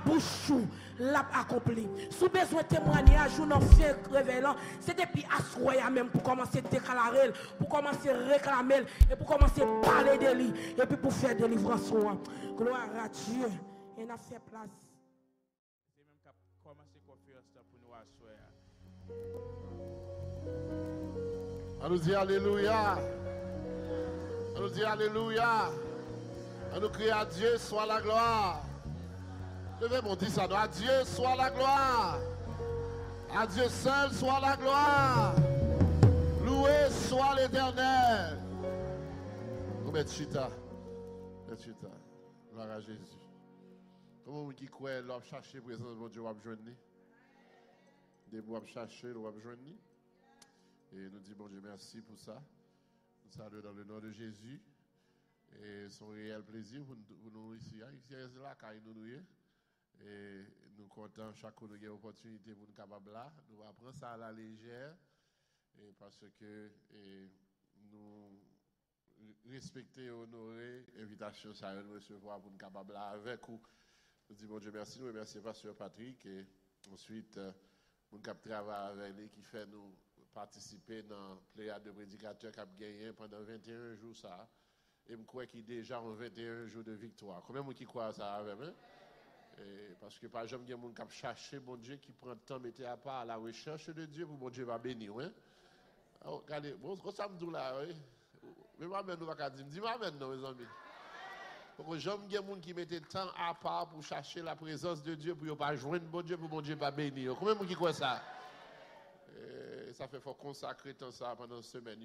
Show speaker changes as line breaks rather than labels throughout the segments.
bouche l'a accompli. Sous besoin de témoignage ou non fait révélant, c'est depuis assoya même pour commencer à déclarer, pour commencer à réclamer et pour commencer à parler de lui et puis pour faire délivrance. Gloire à Dieu. Et on a fait place.
C'est même qu'à commencer à faire ça pour nous assoyer.
On nous dit alléluia. On nous dit alléluia. On nous crie à Dieu soit la gloire. Levez mon dit ça. À Dieu soit la gloire. À Dieu seul soit la gloire. Loué soit l'Éternel. Vous mettez chita. Chita. Gloire à Jésus. Comment vous qui croyez, l'on chercher la présence de Dieu, on va joindre. Des mots à chercher, on va joindre. Et nous disons, bon Dieu, merci pour ça. Nous saluons dans le nom de Jésus. Et c'est un réel plaisir pour nous ici. Ici, c'est là quand nous nous et nous comptons chaque fois que nous avons l'opportunité pour nous capables là. Nous apprenons ça à la légère. Et parce que nous respecter et honorer l'invitation ça nous recevoir pour nous capables là avec vous. Nous disons, bon Dieu, merci. Nous remercions Pasteur Patrick. Et ensuite, nous travaillons avec lui qui fait nous participer dans la pléiade de prédicateurs qui a gagné pendant 21 jours ça. Et je crois qu'il est déjà en 21 jours de victoire. Combien de gens qui croient ça avec moi? Parce que par exemple, il y a des gens qui cherchent bon Dieu, qui prend le temps de mettre à part à la recherche de Dieu pour bon Dieu va bénir. Hein? Alors, regardez, bon, ça me dit là, oui. Mais moi, nous va dire, dis-moi maintenant, mes amis. Pour que j'aime des gens qui mettent le temps à part pour chercher la présence de Dieu, pour ne pas joindre bon Dieu, pour bon Dieu pas bénir. Combien de gens qui croient ça? Ça fait faut consacrer tant ça pendant une semaine.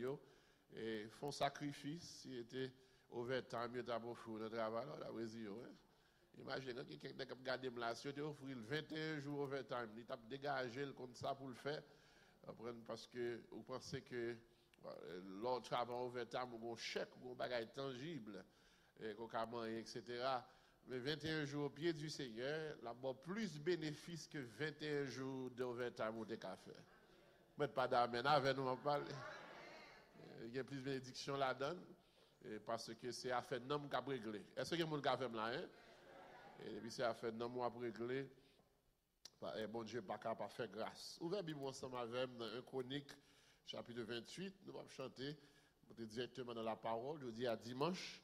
Et font sacrifice, s'il était overtime, il y a un fou de travail, là, la résilience. Imaginez que quelqu'un qui a gardé là, si il offre 21 jours overtime, il a dégagé comme ça pour le faire. Parce que vous pensez que l'autre travail overtime, ou un chèque, ou un bagage tangible, etc. Mais 21 jours au pied du Seigneur, il a plus de bénéfices que 21 jours d'overtime ou de café. Mettez pas d'amen avec nous, on parle. Il y a plus de bénédictions là-dedans. Parce que c'est affaire de nom qui a réglé. Est-ce que vous avez fait là? Et puis c'est affaire de nom qui a réglé. Bon Dieu, pas capable de faire grâce. Ouvrez Bible ensemble avec dans 1 Chronique, chapitre 28. Nous allons chanter directement dans la parole. Je dis à dimanche.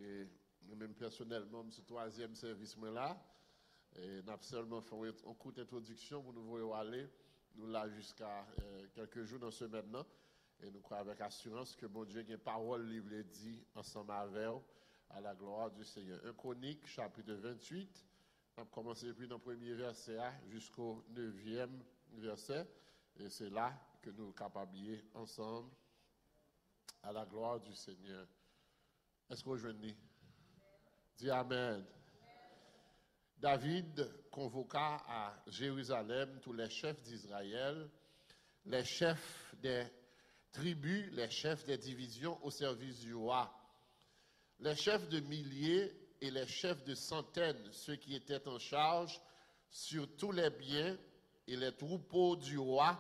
Et même personnellement, ce troisième service là. Et nous avons seulement fait un coup d'introduction pour nous voir aller. Nous là jusqu'à quelques jours dans ce maintenant. Et nous croyons avec assurance que bon Dieu a une parole libre dit ensemble avec vous à la gloire du Seigneur. 1 Chronique, chapitre 28. On va commencer depuis dans le premier verset jusqu'au 9e verset. Et c'est là que nous sommes capables ensemble à la gloire du Seigneur. Est-ce que vous joignez? Dis Amen. David convoqua à Jérusalem tous les chefs d'Israël, les chefs des tribus, les chefs des divisions au service du roi, les chefs de milliers et les chefs de centaines, ceux qui étaient en charge sur tous les biens et les troupeaux du roi,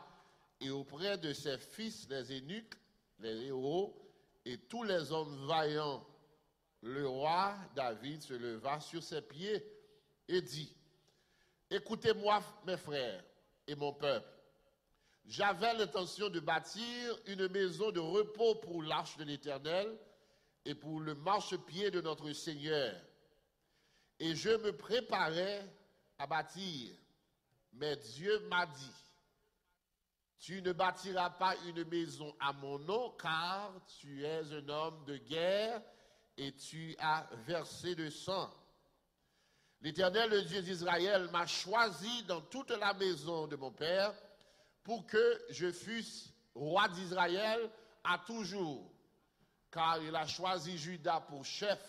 et auprès de ses fils, les eunuques, les héros, et tous les hommes vaillants. Le roi David se leva sur ses pieds et dit, « Écoutez-moi, mes frères et mon peuple. J'avais l'intention de bâtir une maison de repos pour l'arche de l'Éternel et pour le marchepied de notre Seigneur. Et je me préparais à bâtir. Mais Dieu m'a dit, tu ne bâtiras pas une maison à mon nom, car tu es un homme de guerre et tu as versé le sang. L'Éternel, le Dieu d'Israël, m'a choisi dans toute la maison de mon père pour que je fusse roi d'Israël à toujours. Car il a choisi Juda pour chef.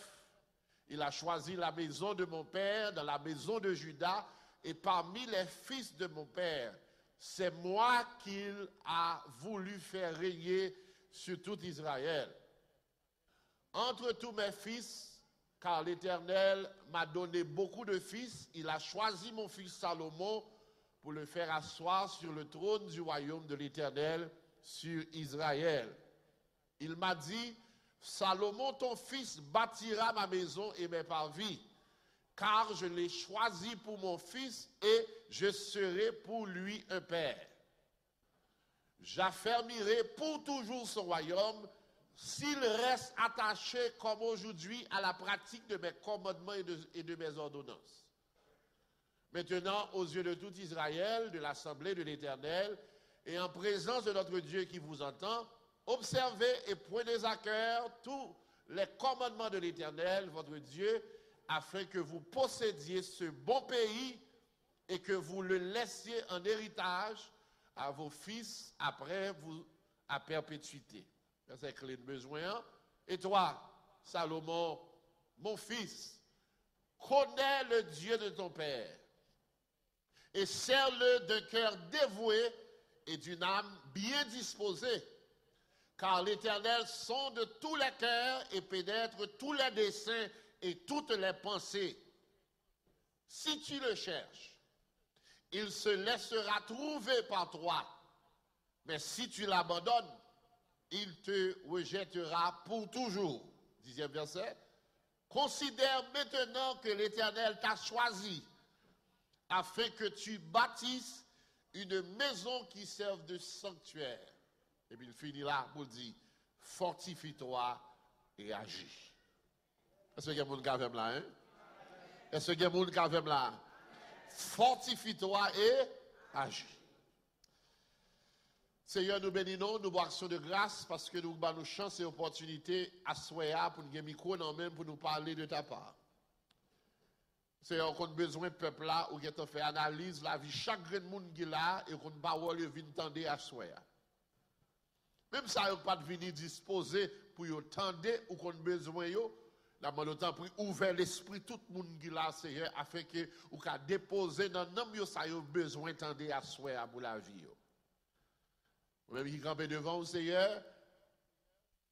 Il a choisi la maison de mon père dans la maison de Juda. Et parmi les fils de mon père, c'est moi qu'il a voulu faire régner sur tout Israël. Entre tous mes fils, car l'Éternel m'a donné beaucoup de fils, il a choisi mon fils Salomon pour le faire asseoir sur le trône du royaume de l'Éternel sur Israël. Il m'a dit, Salomon, ton fils, bâtira ma maison et mes parvis, car je l'ai choisi pour mon fils et je serai pour lui un père. J'affermirai pour toujours son royaume s'il reste attaché comme aujourd'hui à la pratique de mes commandements et de mes ordonnances. Maintenant, aux yeux de tout Israël, de l'assemblée de l'Éternel, et en présence de notre Dieu qui vous entend, observez et prenez à cœur tous les commandements de l'Éternel, votre Dieu, afin que vous possédiez ce bon pays et que vous le laissiez en héritage à vos fils après vous à perpétuité. C'est clé de besoin. Et toi, Salomon, mon fils, connais le Dieu de ton père et sers-le d'un cœur dévoué et d'une âme bien disposée, car l'Éternel sonde tous les cœurs et pénètre tous les desseins et toutes les pensées. Si tu le cherches, il se laissera trouver par toi. Mais si tu l'abandonnes, il te rejettera pour toujours. 10e verset. Considère maintenant que l'Éternel t'a choisi afin que tu bâtisses une maison qui serve de sanctuaire. Et puis il finit là pour dire, fortifie-toi et agis. Est-ce qu'il y a quelqu'un qui a là, hein? Est-ce qu'il y a quelqu'un qui a là? Fortifie-toi et agis. Seigneur, nous bénissons, nous action de grâce parce que nous avons chance et opportunité à soya pour nous avoir micro dans même pour nous parler de ta part. Seigneur, on a besoin de peuple là où on fait analyse la vie chaque grain de monde qui est là et qu'on parole vient tendre à soya. Même ça n'a pas de venir disposer pour y tendre ou qu'on a besoin yo. La temps pour ouvrir l'esprit tout le monde qui là Seigneur afin que ou ka déposer dans nom yo ça yo besoin tendre à soya pour la vie yo. Même qui campe devant au Seigneur,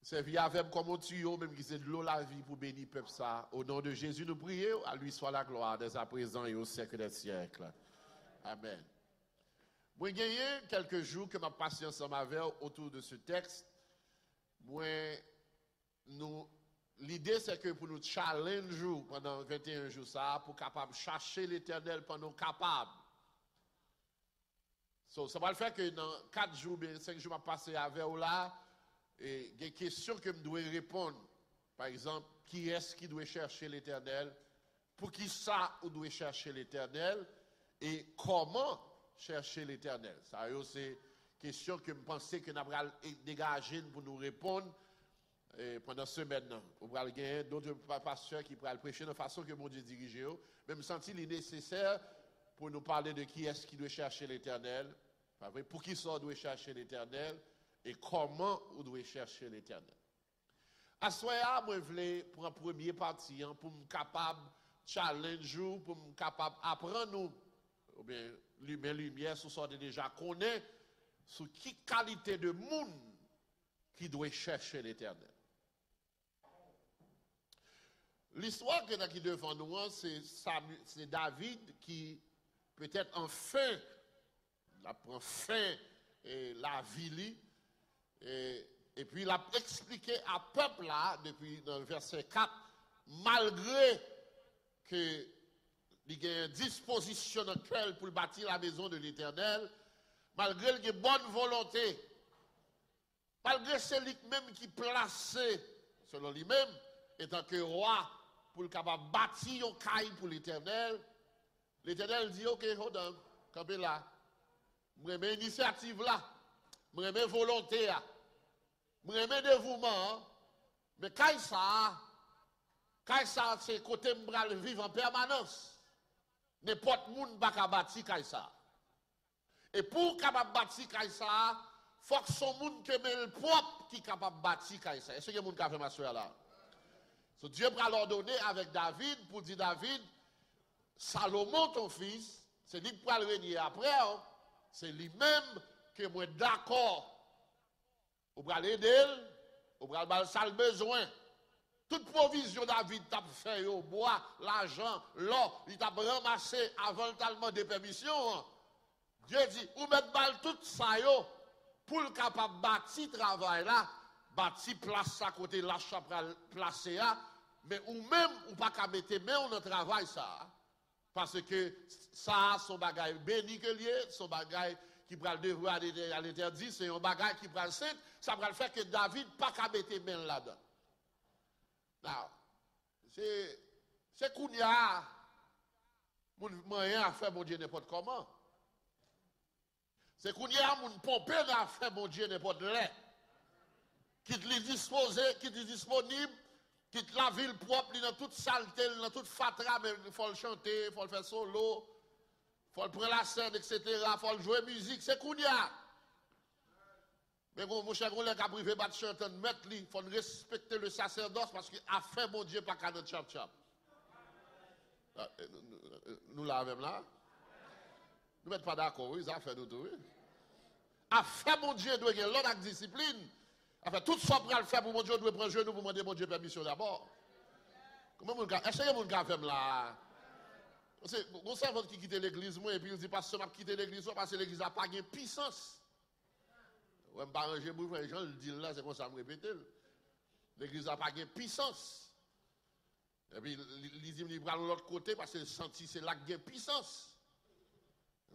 servir avec comme un tuyau, même qui c'est de l'eau la vie pour bénir le peuple ça. Au nom de Jésus, nous prions, à lui soit la gloire dès à présent et au siècle des siècles. Amen. Moi, j'ai gagné quelques jours que ma passé ensemble avec autour de ce texte. L'idée c'est que pour nous challenger pendant 21 jours ça, pour capable chercher l'Éternel pendant capable. So, ça va le faire que dans 4 jours, 5 jours, je passer avec vous là, et il y a des questions que je dois répondre. Par exemple, qui est-ce qui doit chercher l'Éternel? Pour qui ça, on doit chercher l'Éternel? Et comment chercher l'Éternel? Ça, c'est une question que je pensais que nous avons dégagé pour nous répondre pendant ce semaine. On va gagner d'autres pasteurs qui pourraient prêcher de façon que mon Dieu dirige. Mais je me sens il est nécessaire pour nous parler de qui est-ce qui doit chercher l'Éternel, pour qui ça doit chercher l'Éternel et comment on doit chercher l'Éternel. À ce moment-là, je voulais pour un premier parti pour me capable challenge pour me capable apprendre nous ou bien lumière sur ça déjà connaît sur qui qualité de monde qui doit chercher l'Éternel. L'histoire que qui devant nous c'est David qui peut-être enfin la prend fin la vie et puis il a expliqué à peuple là depuis dans le verset 4 malgré que il y a une disposition dans lequel pour bâtir la maison de l'Éternel, malgré qu'il y a bonne volonté, malgré celui même qui placé selon lui-même étant que roi pour le capable bâtir un caille pour l'Éternel. L'Éternel dit, ok, hold on, campez là. Je remets initiative là. Je remets volonté là. Je remets dévouement. Mais quand ça, c'est côté m'bral vivre en permanence. N'importe qui ne peut pas bâtir comme ça. Et pour capable bâtir comme ça, il faut que son monde qui est propre qui est capable de bâtir comme ça. Est-ce que vous avez fait ma soeur là? So, Dieu va l'ordonner avec David pour dire David, Salomon ton fils, c'est lui qui va le régner après, hein? C'est lui-même que moi d'accord. Vous va l'aider, vous va le besoin. Toute provision David t'a fait au bois, l'argent, l'or, il t'a ramassé avant le tellement de permission. Hein? Dieu dit, vous mettez mal tout ça yo, pour le capable bâtir travail là, bâtir place à côté la chapelle placée là, Mais ou même, ou pas qu'à mettre main dans le travail, ça. Parce que ça, son bagage béni que lié, son bagage qui prend le devoir à l'interdit, c'est un bagage qui prend le saint, ça va le faire que David pas qu'à mettre main là-dedans. Now, c'est qu'on y a moyen à faire mon Dieu n'importe comment. C'est qu'on y a mon pompé à faire mon Dieu n'importe là. Qui te disposé, qui te disponible, qui te la ville propre, dans toute saleté, dans toute fatra, mais il faut le chanter, il faut le faire solo, il faut le prendre la scène, etc. Il faut le jouer musique, c'est qu'on y a. Mais mon cher collègue a privé de chanter, mettre il faut respecter le sacerdoce parce qu'il a fait mon Dieu pas qu'à notre chap-chap. Nous là même là. Nous ne mettons pas d'accord, oui, ça fait nous tout. Oui. A fait mon Dieu doit avoir l'autre discipline. Enfin, tout ça pour le faire pour mon Dieu doit prendre genou pour demander mon Dieu permission d'abord. Comment vous est-ce que vous faire là? C'est mon servant qui quitte l'église moi et puis il dit parce que je quitte l'église parce que l'église n'a pas de puissance. Ouais, me arranger pour les gens le disent là, c'est comme ça me répéter. L'église n'a pas de puissance. Et puis il dit il prend l'autre côté parce que senti c'est là qu'il y a puissance.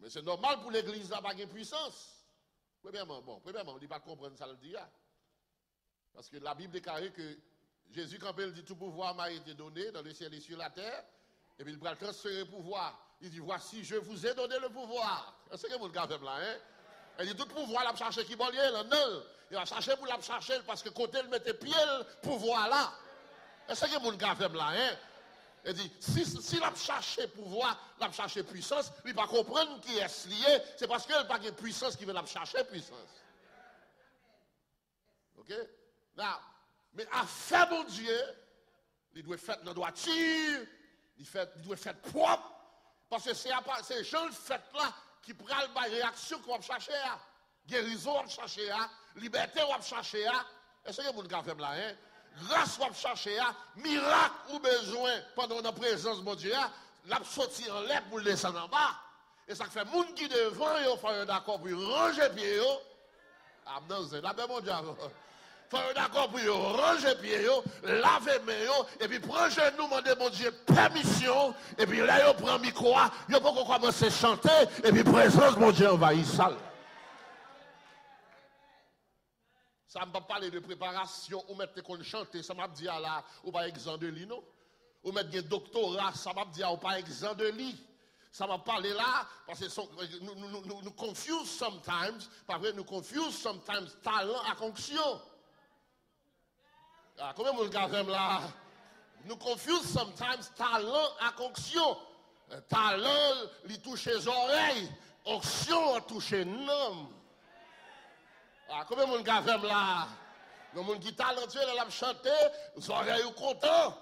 Mais c'est normal pour l'église n'a pas de puissance. Premièrement, on ne dit pas comprendre ça le dit. Parce que la Bible déclare que Jésus, quand il dit tout pouvoir m'a été donné dans le ciel et sur la terre, et puis il va transférer le pouvoir. Il dit voici, je vous ai donné le pouvoir. C'est ce que vous avez là, hein? Il dit tout pouvoir, il va chercher qui va lier, il va chercher pour la chercher parce que côté il mettait pied le pouvoir là. C'est ce que vous avez là, hein? Il dit, si l'a cherché pouvoir, l'a cherché puissance, il ne va pas comprendre qui est lié, c'est parce qu'il n'a pas de puissance qui veut la chercher puissance. Ok? Now, mais à faire mon Dieu, il doit faire dans droiture, il doit faire propre, parce que c'est ces gens fait là qui prennent la réaction qu'on va chercher, guérison qu'on va chercher, liberté qu'on va chercher. Est-ce que vous avez fait là, hein? Grâce qu'on va chercher, miracle ou besoin pendant la présence de mon Dieu, l'a sorti en l'air pour le descendre en bas. Et ça fait moun qui devant, ils font un d'accord pour ranger pied. Ah non, c'est la même mon Dieu. Faut un d'accord pour ranger pied, laver main, et puis prendre genou, demander mon Dieu permission, et puis là, ils prennent micro, ils vont commencer à chanter, et puis présence de mon Dieu envahit ça. Ça ne m'a pas parlé de préparation, ou mettre qu'on chante, ça m'a dit là, ou pas exempt de lit, non? Ou mettre un doctorat, ça m'a dit ou pas exempt de lit. Ça m'a parlé là, parce que nous confuse sometimes, pas vrai, nous confuse sometimes talent à fonction. Ah, comment vous le gardez là? Nous confuse sometimes talent à fonction. Talent, il touche les oreilles, onction, touche les noms. Ah, comment vous le gardez là? Le monde qui est talentueux, il a chanté, les oreilles sont contents.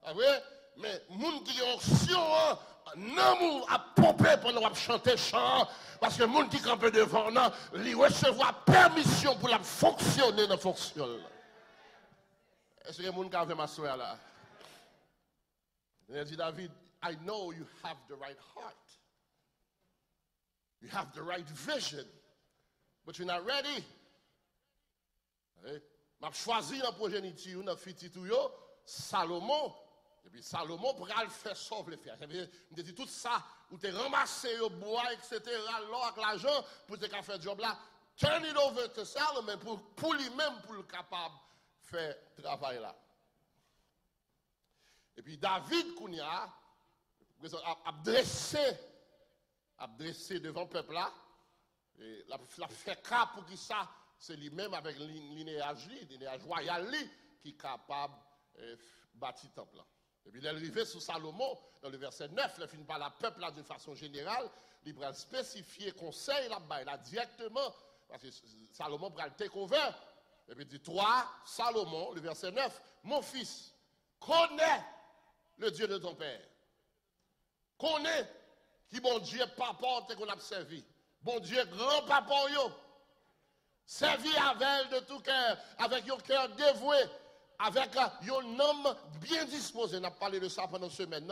Ah oui? Mais les gens qui ont onction, non, a pompé pendant qu'on chanter chant, parce que les gens qui campent devant, ils recevoir permission pour la fonctionner dans la fonction. Est-ce que les gens qui ont ma soeur là? Il a dit David, I know you have the right heart. You have the right vision. But you're not ready. Je choisi la progéniture, dans le Salomon. Et puis Salomon pour le faire sauver le faire. Je dis tout ça, où tu ramassé au bois, etc., l'or avec l'argent, pour te faire ce job là. Turn it over to Salomon pour lui-même, pour le capable de faire ce travail là. Et puis David Kounia a dressé devant le peuple là. Et la fait cas pour qui ça, c'est lui-même avec le linéage royal qui est capable de bâtir le temple là. Et puis il est arrivé sous Salomon, dans le verset 9, il finit par la peuple là de façon générale, il va spécifier conseil là-bas, là directement, parce que Salomon prend le take over. Et puis il dit, toi, Salomon, le verset 9, mon fils, connais le Dieu de ton père. Connais qui bon Dieu papa qu'on a servi. Bon Dieu grand papa yo. Servi avec de tout cœur, avec un cœur dévoué, avec un homme bien disposé. On a parlé de ça pendant ce semaine.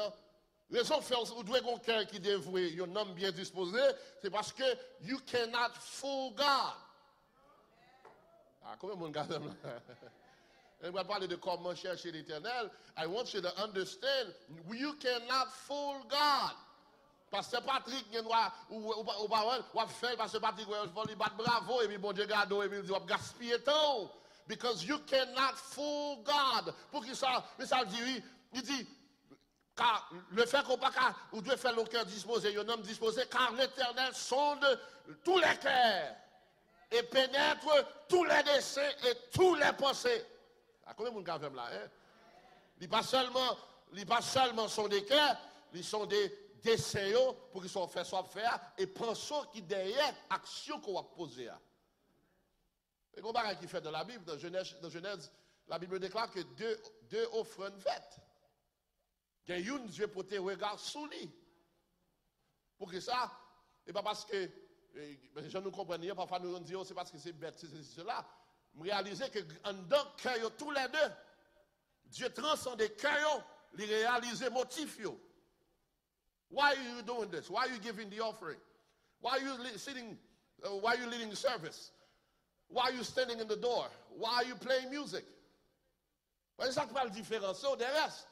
Raison fait vous devez avoir un cœur qui est dévoué, un homme bien disposé, c'est parce que you cannot fool God. Ah, comment mon gars Et on va parler de comment chercher l'Éternel. I want you to understand, you cannot fool God. Pasteur Patrick, ou fait, Pasteur Patrick, il bat bravo, et puis bon Dieu garde, et puis il dit, gaspiller temps. Because you cannot fool God. Pour qui ça, mais ça dit, oui, il dit, car le fait qu'on pas ou Dieu fait le cœur disposé, un homme disposé, car l'Éternel sonde tous les cœurs et pénètre tous les desseins et tous les pensées. À combien de monde là, hein? Il pas seulement sont des cœurs, ils sont des desseins pour qu'ils soient faits, soit faire et pensons qui derrière action qu'on va poser. Et qu'on va qui fait dans la Bible, dans Genèse, la Bible déclare que deux offrandes faites. Il y a une Dieu pour te regarder sous lui. Pour que ça, et pas parce que je ne comprends pas, parfois nous disons c'est parce que c'est bête, c'est cela. Réaliser que en dedans cœur tous les deux, Dieu transcende les cœurs, les réaliser motif yo. Why are you doing this? Why are you giving the offering? Why are you sitting? Why are you leading the service? Why are you standing in the door? Why are you playing music? C'est ça qui fait la différence des restes.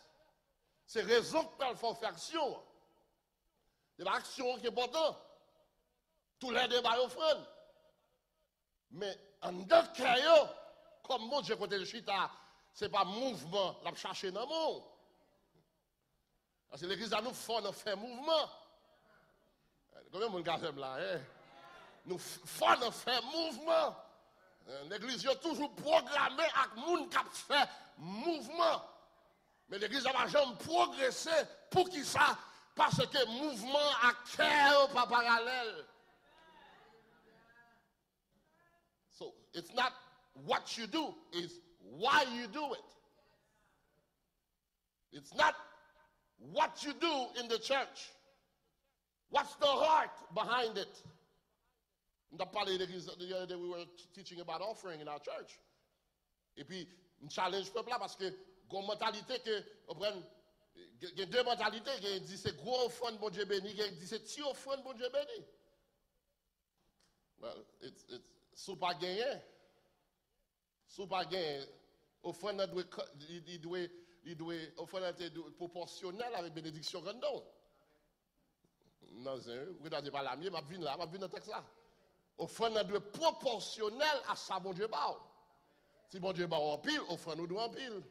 C'est raison que nous faut faire action. C'est l'action qui est importante. Tous les débats offrent. Mais en deux cas, comme moi, j'ai côté de chita, ce n'est pas mouvement, la chercher dans le monde. Parce que l'église, nous fait mouvement. Combien de monde là, hein? Nous fait mouvement. L'église est toujours programmée avec les gens qui fait mouvement. Mais l'église n'a jamais progressé pour qui ça? Parce que mouvement à cœur pas parallèle. So it's not what you do, it's why you do it. It's not what you do in the church. What's the heart behind it? The other day we were teaching about offering in our church. Et puis, on challenge le peuple là parce que il y a une mentalité que, il y a deux mentalités, il dit c'est gros offrande bon Dieu béni, il dit c'est petit offrande bon Dieu béni. Well, sous pas gagné, offrande il doit offrande être proportionnelle avec bénédiction random. Non, vous n'avez pas la mienne, je vais venir dans le texte là. Offrande doit être proportionnelle à ça bon Dieu bat. Si bon Dieu bat en pile, offrande nous doit en pile.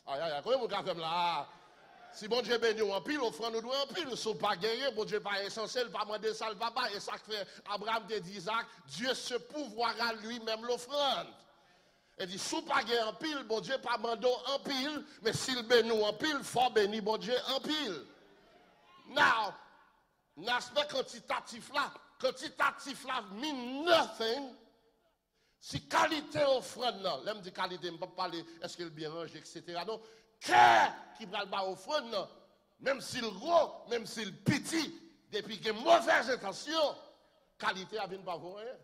Aïe, comment vous avez là? Si bon Dieu béni en pile, offrande nous doit en pile. Si pas gagné, bon Dieu pas essentiel, pas demander ça le papa. Et ça fait Abraham te dit Isaac, Dieu se pouvoira lui-même l'offrande. Il dit, si pas gagné en pile, bon Dieu pas demandé en pile, mais s'il béni en pile, faut béni bon Dieu en pile. Now, l'aspect quantitatif là mean nothing. Si qualité offrande, non, là, je dis qualité, je ne peux pas parler, est-ce qu'elle est bien rangée, etc. Non, cœur qui prend le bas offrande, non, même s'il gros, même s'il petit, depuis qu'il y a mauvaise intention, qualité ne vient pas voir rien.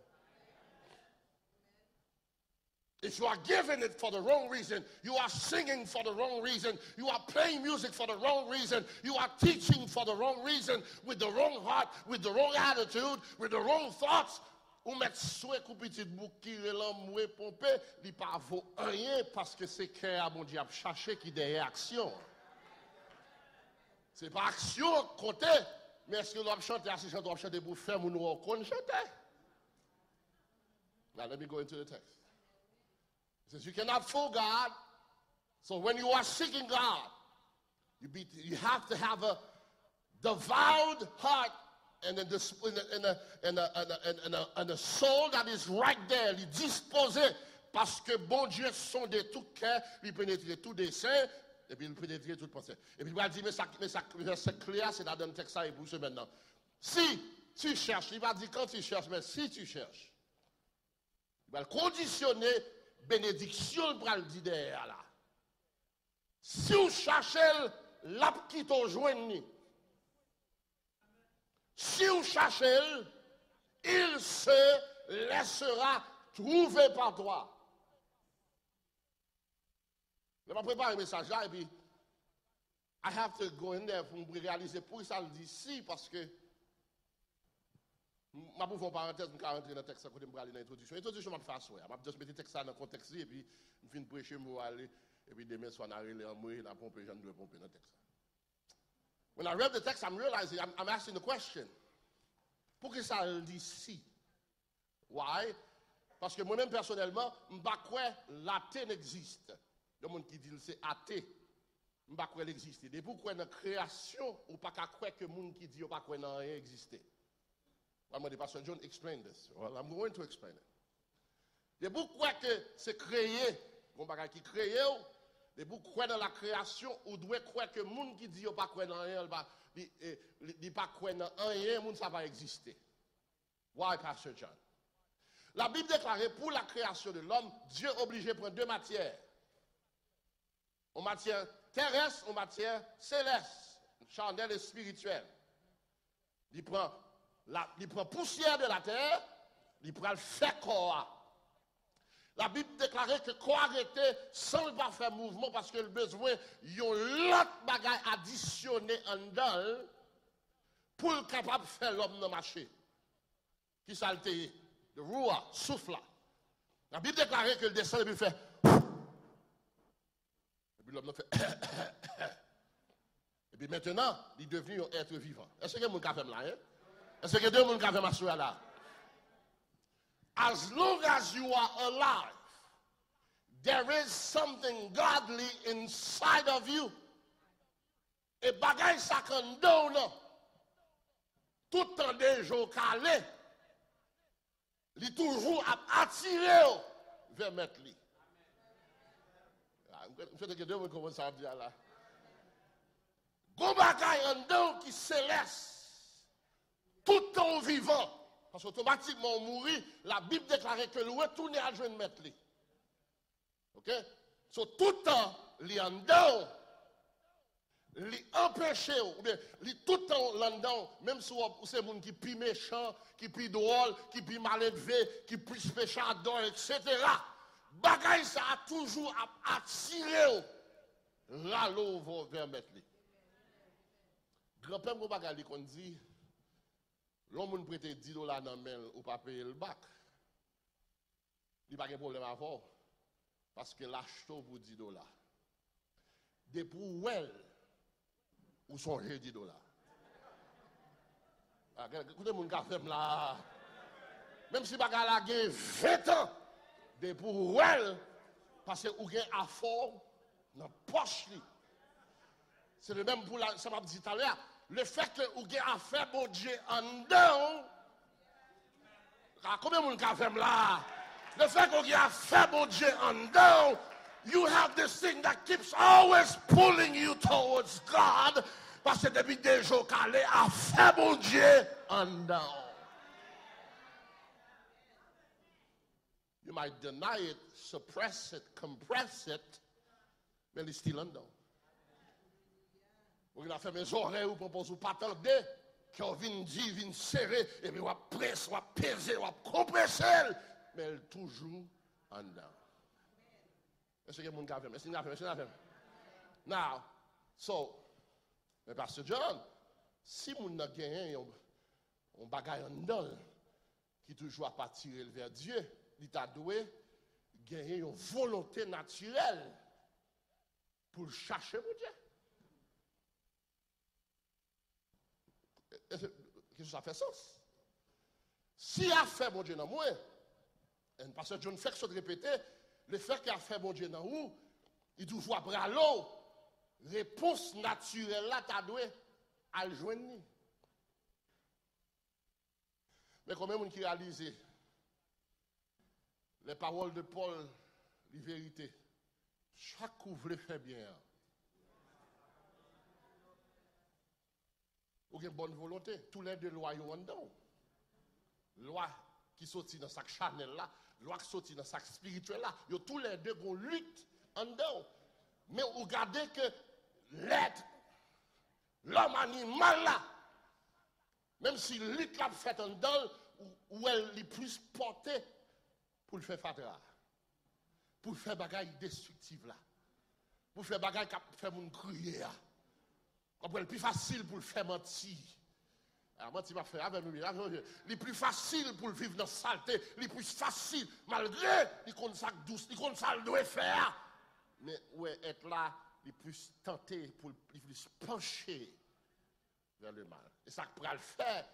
If you are giving it for the wrong reason, you are singing for the wrong reason, you are playing music for the wrong reason, you are teaching for the wrong reason, with the wrong heart, with the wrong attitude, with the wrong thoughts, ou mettre souhait qu'on petit bouc qui l'homme pompé, il pas vaut rien parce que c'est cœur à mon Dieu chercher qui derrière action. C'est pas action côté, mais est-ce que l'on chante à ce doit chanter pour faire mon nous qu'on chante? Now let me go into the text. It says you cannot fool God. So when you are seeking God, you have to have a devout heart and a soul that is right there, il est disposé parce que bon Dieu sonde tout cœur, il pénètre tout dessein et puis il pénètre toute pensée. Et puis il va dire mais c'est clair, c'est dans le texte ça et pour ce maintenant. Si tu cherches, il va dire quand tu cherches, mais si tu cherches, il va conditionner bénédiction pour le dire derrière là. Si vous cherchez l'app qui t'ont joint, si vous cherchez, il se laissera trouver par toi. Je vais préparer un message là et puis I have to go in there pour réaliser pour ça le dit si parce que Je vais faire parenthèse, je vais rentrer dans le texte, je vais aller dans l'introduction. L'introduction, je vais faire ça. Je vais juste mettre le texte dans le contexte, et puis je vais prêcher, je vais aller, et puis demain, soit on arrive en moi, la pompe, je dois pomper dans le texte. When I read the text, I'm realizing, I'm asking the question. Pourquoi ça le dit si? Why? Parce que moi-même, personnellement, je ne sais pas quoi l'athée n'existe. Il y a des gens qui disent que c'est athée. Je ne sais pas quoi l'existe. Et pourquoi dans la création, ou pas qu'à quoi que les gens qui disent pas quoi n'a rien existé. I'm going to Pastor John explain this. Well, I'm going to explain it. Et pourquoi que c'est créé, mon bagage qui créé, et pourquoi dans la création, on doit croire que les gens qui disent pas quoi n'a rien, ils pas quoi n'a rien, ça va exister. Why, Pastor John? La Bible déclare pour la création de l'homme, Dieu est obligé de prendre deux matières. En matière terrestre, en matière céleste, charnelle et spirituelle. Il prend poussière de la terre, il prend le fait corps. La Bible déclare que corps arrêté sans le pas faire mouvement parce que le besoin, il y a l'autre bagaille additionné en dedans pour être capable de faire l'homme dans le marché. Qui s'altéie? Le roi, souffle là. La Bible déclare que le descend et puis fait. Et puis l'homme fait. Et puis maintenant, il est devenu un être vivant. Est-ce que vous avez fait là? Est-ce que deux gens ont fait là? As long as you are alive, there is something godly inside of you. Et bagay sa kan donne. Tout temps des jours calé. Il est toujours attiré vers mettre lui. Je sais que deux gens commencent à dire là. Gon bagay en dedans qui céleste. Tout temps vivant. Parce qu'automatiquement, on mourit, la Bible déclarait que le retourner à joindre mettre lui. OK? So, tout temps, il est en dedans. Il est empêché, ou bien, il est tout le temps là-dedans, même si c'est des gens qui sont méchants, qui sont drôles, qui sont mal élevés, qui sont péchadors, etc. Bagay, ça a toujours attiré là l'eau vers mettre lui. Grand-père, mon bagay, qu'on dit, l'homme prête $10 dans le mail ou pas payer le bac. Il n'y a pas de problème à avoir. Parce que l'achète pour $10. Des pour well, ou sont $10. Écoutez, mon café là. Même si bagay la gagne 20 ans, des pour well, parce que vous avez un fort dans la poche. C'est le même pour la, ça m'a dit tout à l'heure. Le fait que vous avez affaire bon Dieu en dedans, combien de monde a fait là? Le fait que vous avez affaire bon Dieu en dedans, you have this thing that keeps always pulling you towards God, parce que depuis des jours qu'elle a affaire bon Dieu en dedans. You might deny it, suppress it, compress it, mais it's still en dedans. Vous avez fait mes oreilles, vous proposez pas attendre, qu'on vienne dire, vienne serrer, et puis vous presse, vous peser, vous compresser, mais elle est toujours en dedans. Est-ce que vous avez fait? Est-ce que vous avez fait? Now, so, mais Pastor John, si vous avez gagné un bagage en dedans, qui toujours a pas tiré vers Dieu, il t'a doué gagner une volonté naturelle pour chercher mon Dieu. Qu'est-ce que ça fait sens? Si a fait mon Dieu dans moi, et parce que John fait que de répéter, le fait qu'il a fait mon Dieu dans vous, il toujours après à l'eau, réponse naturelle là, t'as doué à le joindre. Mais combien de gens qui réalisent les paroles de Paul, les vérités, chaque ouvrier fait bien. Ou une bonne volonté. Tous les deux lois sont en dedans. Loi qui sortit dans sa charnel là, loi qui sortit dans sa spirituel là, ils ont tous les deux qui lutte en dedans. Mais vous regardez que l'être, l'homme animal là, même si lutte l'a fait en dedans, où elle est plus portée pour le faire fatra, pour faire bagaille destructive là, pour faire bagaille qui fait mon crier là. C'est plus facile pour le faire mentir. Moi, tu vas faire avec nous. C'est plus facile pour vivre dans la saleté. C'est plus facile, malgré les comptes ça douce, les comptes ça doit faire. Mais ouais, être là, les plus tenté pour les plus pencher vers le mal. Et ça pour le faire,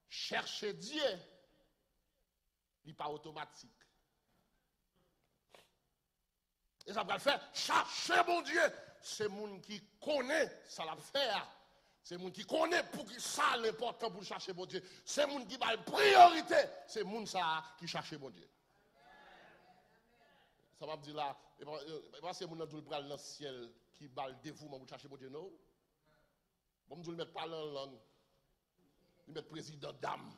chercher Dieu, n'est pas automatique. Et ça pour le faire, chercher mon Dieu, c'est monde qui connaît ça la faire. C'est monde qui connaît pour qui ça l'important pour chercher mon Dieu. C'est monde qui va priorité, c'est monde ça qui cherche mon Dieu. Ça va me dire là, c'est mon qui va dans le ciel qui va le dévouement pour chercher mon Dieu, non? Bon, je ne mettre pas en langue. Il met président d'âme.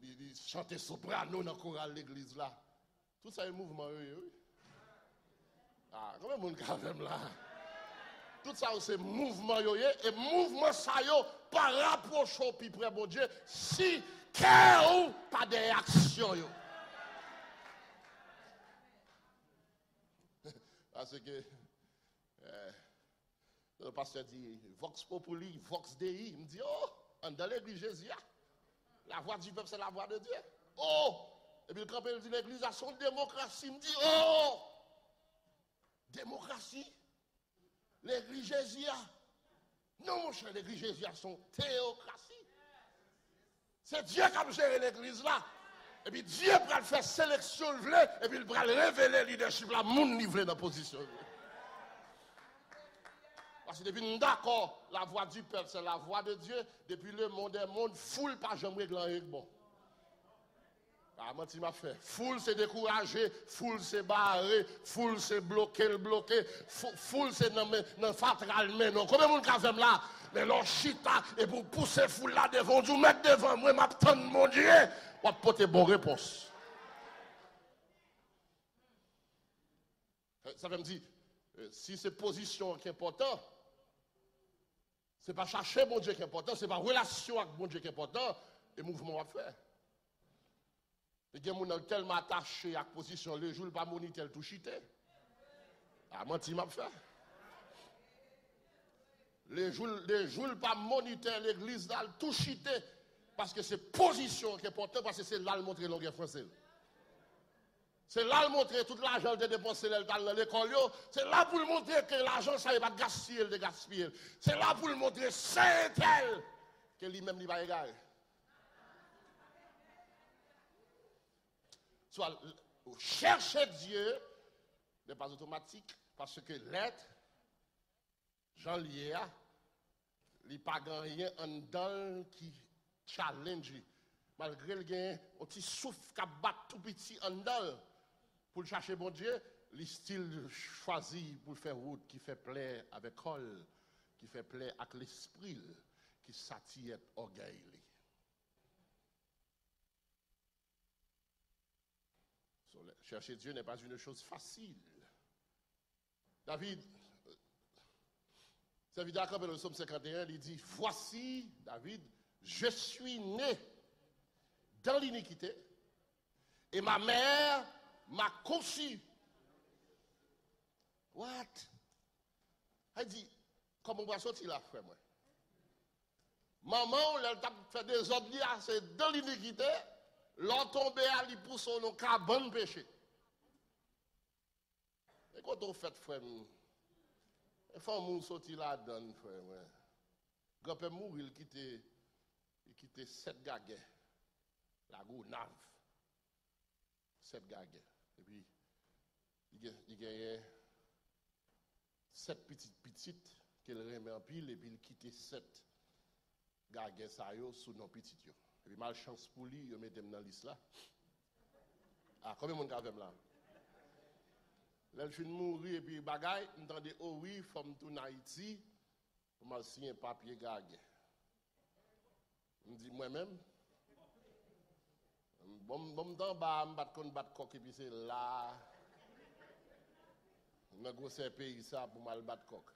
Il chante soprano dans le choral de l'église là. Tout ça est mouvement, oui. Ah, comment mon quand même là? Tout ça c'est mouvement et mouvement ça yo par rapport au plus près mon Dieu si cœur pas de réaction yo. Parce que le pasteur dit Vox Populi, Vox Dei, il me dit oh, dans l'église Jésus, la voix du peuple c'est la voix de Dieu. Oh, et puis quand il dit l'église a son démocratie, il me dit oh, démocratie. L'église Jésus, non mon cher, l'église Jésus a son théocratie. C'est Dieu qui a géré l'église là. Et puis Dieu va faire sélection, et puis il va révéler le leadership là, monde nivelé dans la position. Parce que depuis nous d'accord, la voix du peuple, c'est la voix de Dieu. Depuis le monde est monde, foule pas jamais régler bon. Ah, moi, tu m'as fait. Foule, c'est découragé. Foule, c'est barré. Foule, c'est bloqué. Foule, c'est dans fatral. Mais non, combien de monde qui fait là? Mais l'on chita, et pour pousser foule là devant, vous mettre devant moi, m'attendre mon Dieu. On va porter bonne réponse. Ça veut me dire, si c'est position qui est important, c'est pas chercher mon Dieu qui est important, c'est pas relation avec mon Dieu qui est important, et mouvement à faire. Et il y a des gens tellement attachés à la position, le jour pas moniteur tout chité. Ah, moi, tu m'as fait. Les jours pas moniteur l'église là tout chité. Parce que c'est position qui est importante, parce que c'est là le montrer l'anglais français. C'est là le montrer tout l'argent de dépenser dans l'école. C'est là pour le montrer que l'argent, ça ne va pas gaspiller, de gaspiller. C'est là pour le montrer c'est tel que lui-même il va égarer. Soit chercher Dieu n'est pas automatique parce que l'être, Jean Liéa, il n'y a pas rien en dedans qui challenge. Malgré le gain, un petit souffle qui bat tout petit en dedans pour chercher bon Dieu, le style choisi pour faire route qui fait plaisir avec col, qui fait plaisir avec l'esprit, qui s'attire orgueil. Chercher Dieu n'est pas une chose facile. David, David a rappelé le psaume 51, il dit, voici, David, je suis né dans l'iniquité et ma mère m'a conçu. What? Il dit, comment on va sortir là, frère, moi? Maman, elle t'a fait des ordres, c'est dans l'iniquité, l'on tombe à lui pour son cabane péché. Et quand on fait, frère, il faut que sortir là-dedans, frère. Grand-père mourir, il quittait 7 gaguets. La gounave. 7 gaguets. Et puis, il gagnait 7 petites qu'il remet en pile, et puis il quittait 7 gaguets sous nos petites. Et puis, malchance pour lui, il met dans la liste là. Ah, combien de monde a là? Là, je suis mourir et puis bagaille, m'entendez, oh oui, femme tout en Haïti, pour m'a signer un papier gagé. Me dit moi-même, bon temps bas, m'bat coq et puis c'est là. Dans gros pays ça pour mal battre coq.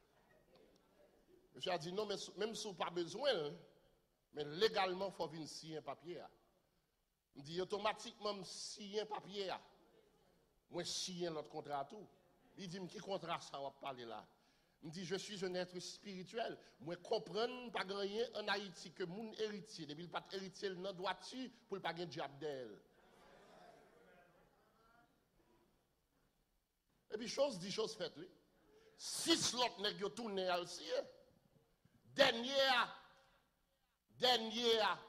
Monsieur a dit non, mais même si vous pas besoin, mais légalement il faut venir signer un papier. Me dit automatiquement signer un papier. Moi signer notre contrat tout. Il dit qui contrat ça va parler là. Je dis, je suis un être spirituel. Moi, comprendre pas rien en Haïti que mon héritier, depuis le pas héritier, il n'en doit-tu pour ne pas gagner diable d'elle. Et puis, chose dit, chose faite, oui. 6 l'autre nèg yo tourné à aussi. Dernière,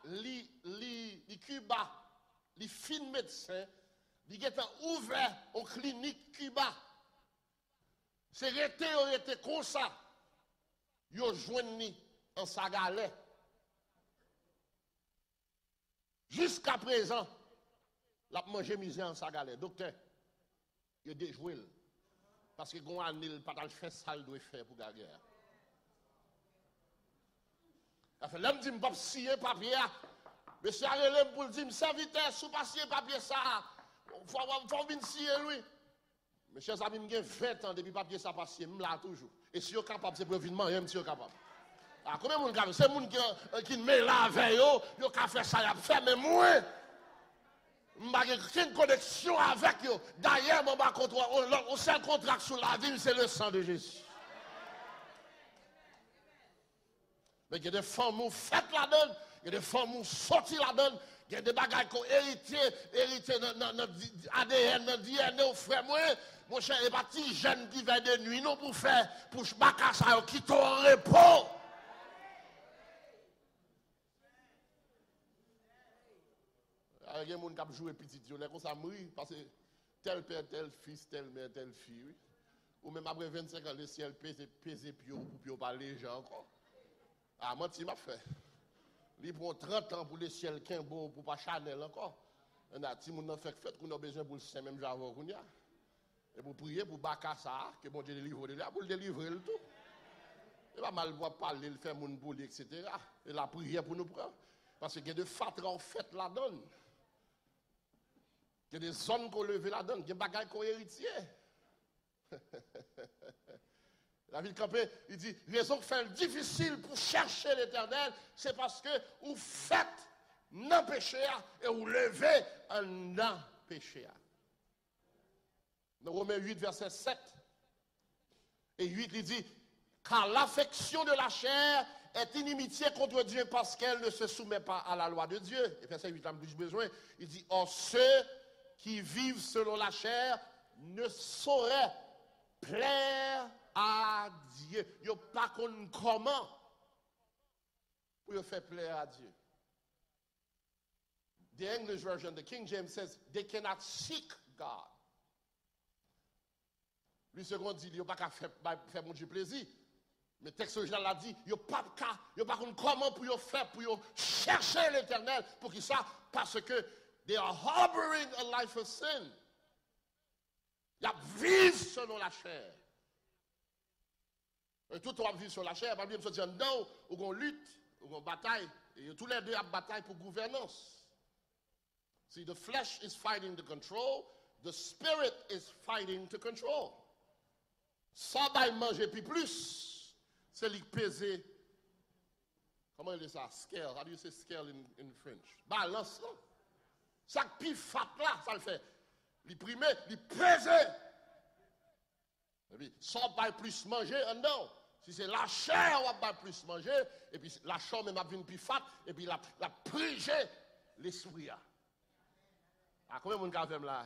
li Cuba, li fin médecin, li était ouvert en clinique Cuba. C'est resté comme ça. Yo joindni en sa galère. Jusqu'à présent, la manger misère en sa galère. Docteur, il a déjoué. Parce que gon anil pas fait ça il doit faire pour la guerre. Enfin, l'homme dit m'pas signer papier. Monsieur Arelem pour dire sans vitesse sous passer papier ça. Faut venir signer lui. Mes chers amis, j'ai 20 ans depuis papier ça passé, je là toujours. Et si vous êtes capable, c'est provinement, je suis capable. Ah, combien de monde capable? C'est le monde qui met là avec eux, ils ont fait ça, ils ont fait, mais moi, je n'ai aucune connexion avec eux. D'ailleurs, on seul contrat sur la vie, c'est le sang de Jésus. Mais il y a des femmes qui ont fait la donne, il y a des femmes qui ont sorti la donne. Il y a des bagages qui ont hérité dans notre ADN, dans notre DNA, frère. Mon cher, il y a des petits jeunes qui viennent de nuit, non, pour faire, pour se qui t'ont en repos. Il y a des gens qui jouent petit, ils ont comme ça, parce que tel père, tel fils, tel mère, telle fille. Ou même après 25 ans, le ciel pèse pour parler les gens encore. Ah, moi, tu m'as fait. Il prend 30 ans pour le ciel qu'un bon pour pas Chanel encore. On a dit mon fait qu'on a besoin pour le saint même j'avais qu'on y a. Et pour prier pour Bakassa que bon Dieu délivre de là pour le délivrer le tout. Et pas mal pour parler le faire mon boule etc. Et la prière pour nous prendre parce que y a de fatra en fait la donne. Il y a des zones qu'on levé la donne, il y a des bagages qu'on héritier. La ville campée, il dit, raison qui fait difficile pour chercher l'éternel, c'est parce que vous faites non péché et vous levez un non péché. Dans Romains 8, verset 7 et 8, il dit, car l'affection de la chair est inimitié contre Dieu parce qu'elle ne se soumet pas à la loi de Dieu. Et verset 8, plus besoin, il dit, or ceux qui vivent selon la chair ne sauraient plaire à Dieu. Ils ne pas comment pour faire plaire à Dieu. The English version, the King James says, they cannot seek God. Lui, second dit, il n'y a pas qu'à faire mon Dieu plaisir. Mais le texte original l'a dit, il n'y a pas comment pour faire, pour chercher l'éternel, pour qu'il ça, parce que they are harboring a life of sin. Ils vivent selon la chair. Et tout le monde vit sur la chair, pas bien se dire non, ou on lutte, ou on bataille, et tous les deux ont bataille pour gouvernance. See, the flesh is fighting to control, the spirit is fighting to control. Ça va manger puis plus, c'est lui peser. Comment il dit ça? Scale. How do you say scale in French? Balance là. Ça qui fat là, ça le fait. Il primer, il peser. Et puis, ça va plus manger, non. Si c'est la chair, on va plus manger, et puis la chair même va venir plus fat, et puis la priger l'esprit. Ah, combien de monde fait là?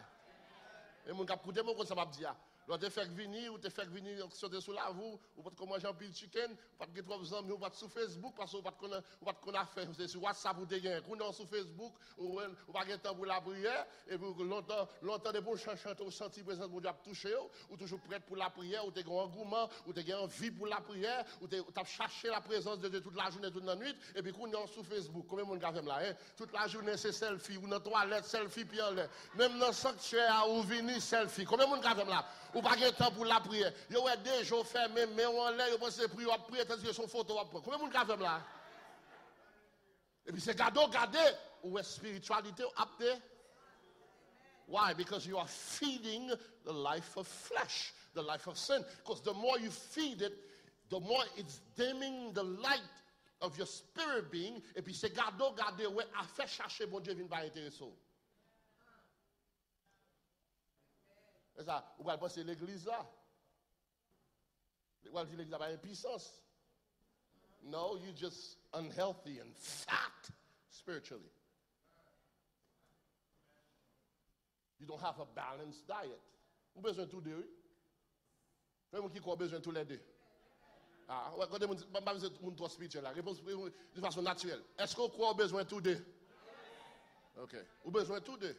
Et mon cap coûter mon ça m'a dit. L'on te fait venir, ou te fait venir sauter sous la voie, ou pas de manger un pile chicken, ou pas de trois amis, ou pas sur Facebook, parce que ou pas de qu'on faire, c'est sur WhatsApp ou te gagne, ou sur Facebook, ou pas de temps pour la prière, et puis longtemps de bon chanter au senti présence de Dieu a touché, ou toujours prêt pour la prière, ou tu as un engouement, ou tu as envie pour la prière, ou tu as cherché la présence de Dieu toute la journée, toute la nuit, et puis qu'on est sur Facebook, combien de monde fait là, hein? Toute la journée c'est selfie, ou dans la toilette selfie, puis en l'air, même dans le sanctuaire ou venir selfie, combien de monde fait là? Ou pas de temps pour la prière. Il y a des jours fermés, mais on l'air, il pense que prier, on prier, tandis que son photo va prendre. Combien de monde fait là? Et puis c'est gardé, où est spiritualité up there? Why? Because you are feeding the life of flesh, the life of sin. Because the more you feed it, the more it's dimming the light of your spirit being. Et puis c'est gardé, ouais, à faire chercher bon Dieu, vient pas intéresser. C'est ça, vous allez passer l'église là. Well, il dit une puissance. No, you're just unhealthy and fat spiritually. You don't have a balanced diet. Vous avez besoin de tous deux, oui? Vous qui a besoin de tous les deux? Ah, quand vous dites, vous êtes trop spirituel, la réponse de façon naturelle. Est-ce que vous avez besoin de tous deux? Ok. Vous avez besoin de tous deux?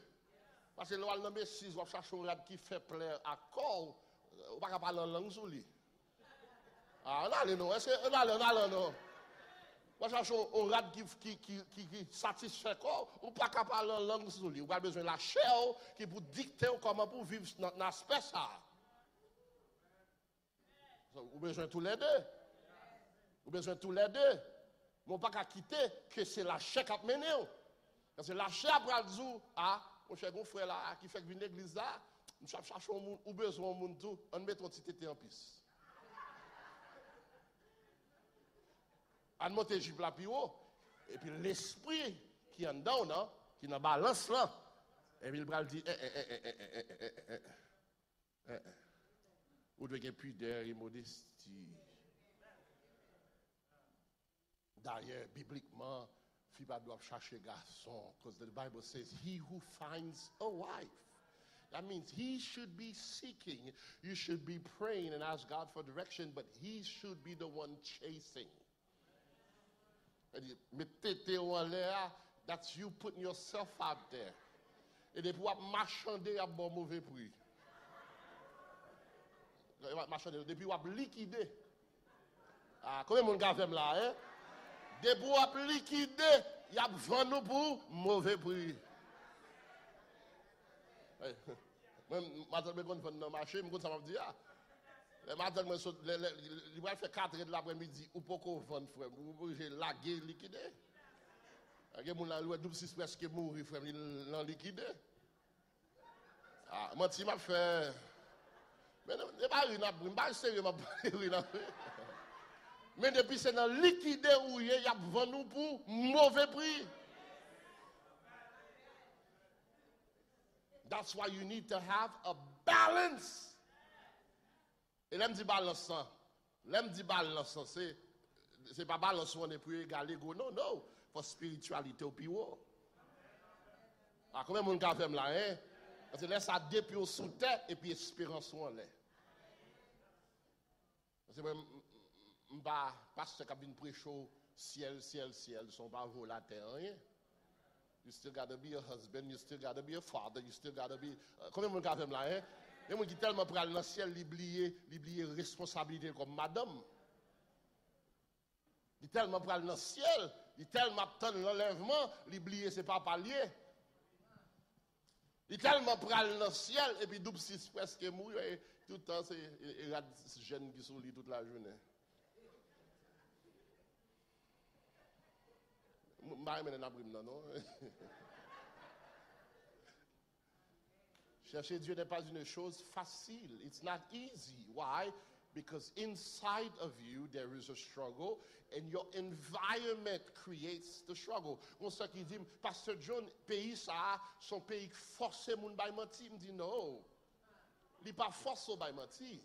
Parce que le numéro 6, vous cherchez un rad qui fait plaire à corps. Vous ne pouvez pas parler en langue sur lui. Ah, on a non. Est-ce que on a non? Vous cherchez un rad qui satisfait corps. Vous ne pouvez pas parler en langue sur lui. Vous avez besoin de la chair qui vous dicte comment pour vivre dans l'aspect ça. Vous avez besoin de tous les deux. Vous avez besoin de tous les deux. Vous ne pouvez pas quitter que c'est la chair qui a mené. Parce que la chair après le jour, ah, mon cher frère là, qui fait venir l'église là, nous cherchons un monde, ou besoin de monde tout, on met ton petit tété en piste. On monte le jupe là plus haut, et puis l'esprit qui est en dedans, non, qui est dans la balance là, et puis il va dire, vous devez avoir pudeur et modestie. D'ailleurs, bibliquement, Fiba doit chercher garçon, because the Bible says, he who finds a wife. That means he should be seeking. You should be praying and ask God for direction, but he should be the one chasing. That's you putting yourself out there. Et depuis, vous marchandez à bon mauvais prix. Depuis, vous liquidez. Ah, combien de monde a fait là, hein? Depuis, vous liquidez, il y a vendu pour mauvais prix. Même, je vais vendre dans le marché, je vais dire, il va faire 4 heures de l'après-midi, ou pas qu'on vende, frère. Vous pouvez laguer, liquider. Il y a des gens qui ont presque mourir, frère, ils l'ont liquidé. Ah, moi, je m'a fait. Mais ce n'est pas rien, pas sérieux, mais depuis c'est dans liquidé où il y a vendu pour mauvais prix. That's why you need to have a balance. Et l'aime dit balance, c'est pas balance on est pour égaler go, non, non, pour spiritualité au plus haut. Ah, combien de monde qui fait là, hein? Parce que laisse ça depuis au sous terre et puis espérance on l'est. Parce que pasteur qui vient prêcher ciel, sont pas voler la terre, rien. You still got to be a husband, you still got to be a father, you still got to be. Combien de monde qui fait là, hein? Il y a des gens qui tellement prennent dans le ciel, l'oublier responsabilité comme madame. Il tellement prennent dans le ciel, il tellement attendent l'enlèvement, l'oublier c'est pas palier. Il tellement prennent dans le ciel et puis double 6 presque mourir et tout le temps c'est il jeune qui sont lui toute la journée. Non. Chercher Dieu n'est pas une chose facile. It's not easy. Why? Because inside of you there is a struggle and your environment creates the struggle. On sait qui dit, Pasteur John, pays ça, son pays forcé moun bay menti. Il dit non. Il pas forcé bay menti.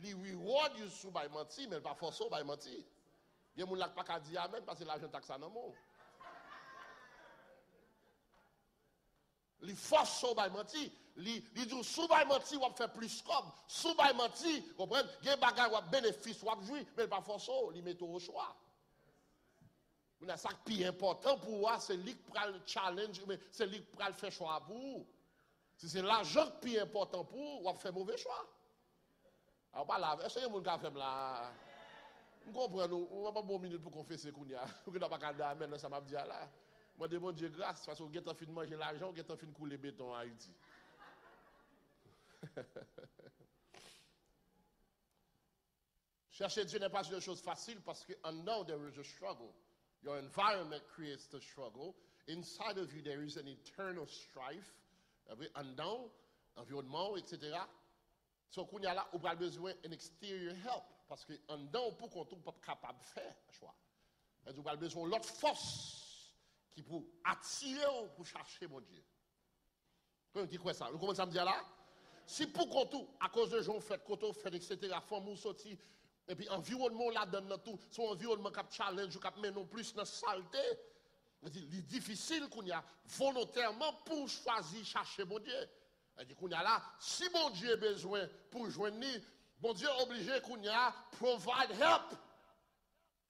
Il reward you sous bay menti, mais il pas forcé bay menti. Il y a moun lak pas ka di amen parce que l'argent taxe nan moun. Li force sou bay menti, li dit sou bay menti ou faire plus comme, sou bay menti, comprendre, gen bagay ou bénéfice ou jouir, mais pas force li met au choix. On a ça qui est important pour moi, c'est lui qui prend le challenge, mais c'est lui qui prend le faire choix pour vous. Si c'est l'argent qui est important pour vous, ou faire mauvais choix. Alors pas là, est-ce que vous avez fait là? Vous comprenez, on n'a pas bon minute pour confesser qu'on y a. Vous n'avez pas qu'à dire amen, ça m'a dit là. Moi, de bon Dieu grâce, parce que vous avez fini de manger l'argent, vous avez fini de couler béton à Haïti. Chercher Dieu n'est pas une chose facile parce que en dedans, there is a struggle. Your environment creates the struggle. Inside of you, there is an eternal strife. En dedans, environnement, etc. So, qu'on y a là, on a besoin d'un exterior help. Parce que en dedans, pour qu'on soit pas capable de faire le choix. On a besoin de l'autre force qui pour attirer pour chercher mon Dieu. Comment dit quoi ça? Vous comprenez ça me dire là? Si pour qu'on tout, à cause de gens fait, qu'on fait, etc., femme ou sorti, et puis environnement là-dedans, tout, son environnement qui challenge, qui met non plus dans la saleté, il est difficile qu'on y a volontairement pour choisir, chercher bon Dieu. Il dit qu'on y a là, si bon Dieu a besoin pour joindre, bon Dieu est obligé qu'on y a provide help.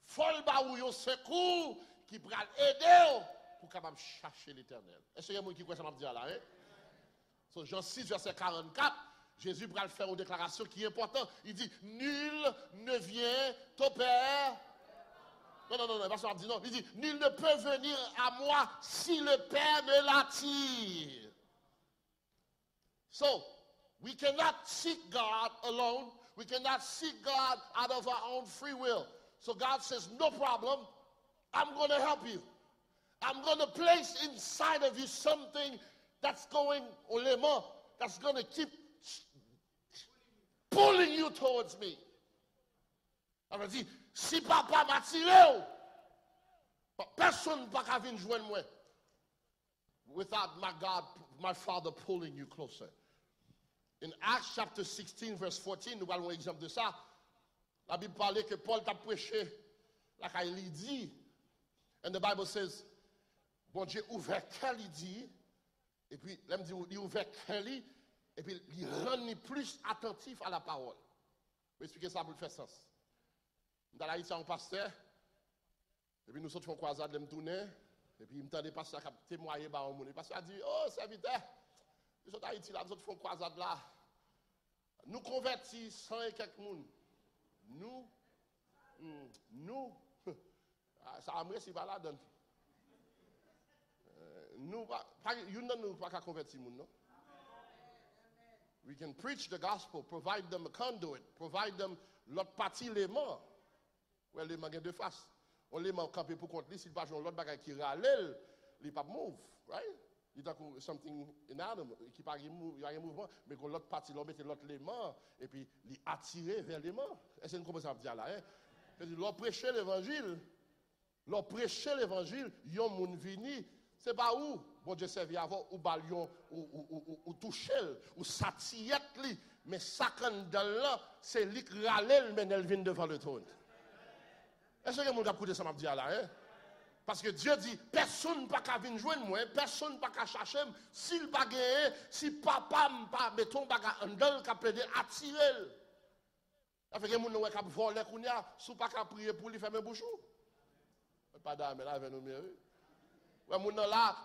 Faut ba ou yo secours qui peut aider pour capable chercher l'éternel. Est-ce qu'il y a quelqu'un qui croit ça m'a dit là, hein? So, Jean 6, verset 44, Jésus va faire une déclaration qui est importante. Il dit, nul ne vient au Père. Non, parce qu'il dit non. Il dit, nul ne peut venir à moi si le Père ne l'attire. So, we cannot seek God alone. We cannot seek God out of our own free will. So God says, no problem. I'm going to help you. I'm going to place inside of you something that's going to keep pulling you towards me. Alors dit, si papa m'a tiré, personne ne peut venir joindre moi without my God, my Father pulling you closer. In Acts chapter 16, verse 14, nous allons un exemple de ça. La Bible parlait que Paul t'a prêché, like il dit, and the Bible says, bon Dieu ouvert quel il dit, et puis, là, il ouvert Kelly, et puis il rend plus attentif à la parole. Je vais expliquer ça pour le faire sens. Dans la un pasteur, et puis nous sommes en croisade, je me tourner, et puis il me tendait pasteur qui a témoigné par un monde. Le pasteur a dit, oh, serviteur, nous sommes en Haïti, là, nous sommes en croisade là. Nous convertis 100 et quelques monde. Nous, ça a si pas là donne. Nous, pas convertir moun, non? We can preach the gospel, provide them a conduit, provide them l'autre partie les morts. Ouais, les manquent de face. On les manque camper pour contre lui, s'il pas jouer l'autre bagaille qui râle, il pas move, right? Il a something inanimate, qui pas il y a un mouvement, mais que l'autre partie, l'on met l'autre les morts, et puis il attirer vers les morts. Est-ce que vous comprenez ça dire là, hein? L'on prêcher l'évangile, yon moun vini, c'est pas où, bon Dieu servi avant, ou balion, ou toucher, ou satiyet li, mais sakan dans là, c'est li kralel, mais elle vient devant le trône. Est-ce que vous avez écouté ça m'a dit là, hein? Parce que Dieu dit, personne ne peut venir joindre moi, personne ne peut chercher, s'il pas gagné, si papa ne pas mettons baga en dedans, qui peut attirer. Avec les gens qui volent, si pas qu'à prier pour lui faire mes bouchons. Pas d'âme là, avec nous mieux. Ouais, mon là,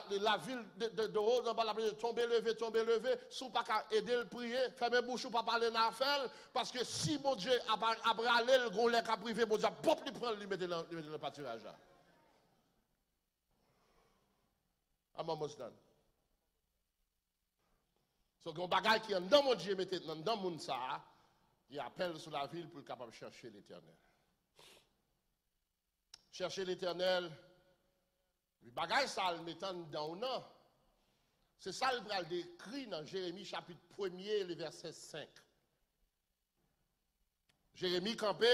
la ville de haut, on va tomber lever, si pas qu'à aider le prier, faire mes bouchons, pas parler d'affaires, parce que si mon Dieu a bralé le gros lait à privé, mon Dieu a pas lui prendre, lui mettre le pâturage là. I'm almost done. So, il y a un bagage qui est dans mon Dieu, mettez dans mon ça, qui appelle sur la ville pour être capable de chercher l'éternel. Chercher l'éternel, le bagage ça le mettant dans nous. C'est ça le bral décrit dans Jérémie chapitre 1er, le verset 5. Jérémie campé,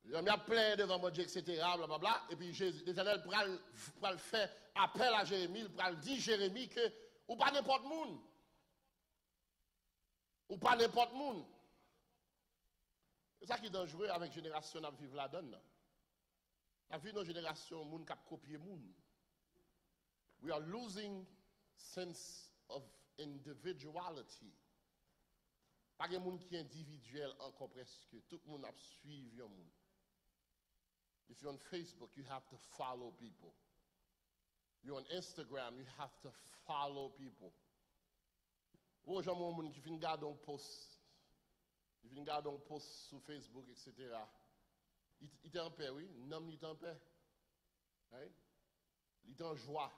il y a plein devant mon Dieu, etc. Blablabla. Et puis l'éternel pral faire appel à Jérémie, il pral dit Jérémie que ou pas n'importe monde. Ou pas n'importe monde. C'est ça qui est dangereux avec la génération qui vivre là-dedans. La vie de nos générations, moun k'ap copier moun. We are losing sense of individuality. Pas de moun qui est individuel encore presque. Tout le monde a suivi un moun. If you're on Facebook, you have to follow people. You're on Instagram, you have to follow people. Ou j'aime un moun qui vient garder un post. Il vient garder un post sur Facebook, etc. Il est en paix, oui. Non, il est en paix. Right? Il est en joie.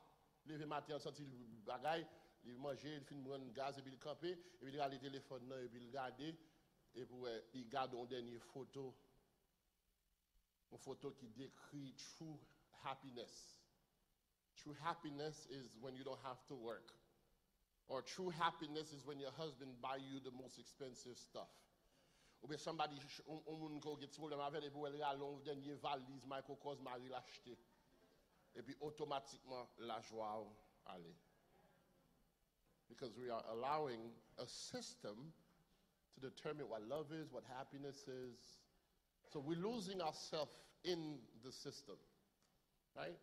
Il est matin, il senti le bagaille, il mange, il finit de prendre gaz, et puis il camper, et puis il a le téléphone, et puis il regarde, et puis il garde une dernière photo. Une photo qui décrit true happiness. True happiness is when you don't have to work. Or true happiness is when your husband buy you the most expensive stuff. Ou bien somebody, on a des problèmes avec, et puis elle a une dernière valise, Michael Kors, Marie l'a acheté. Et puis automatiquement, la joie allait. because we are allowing a system to determine what love is, what happiness is. So we're losing ourselves in the system, right?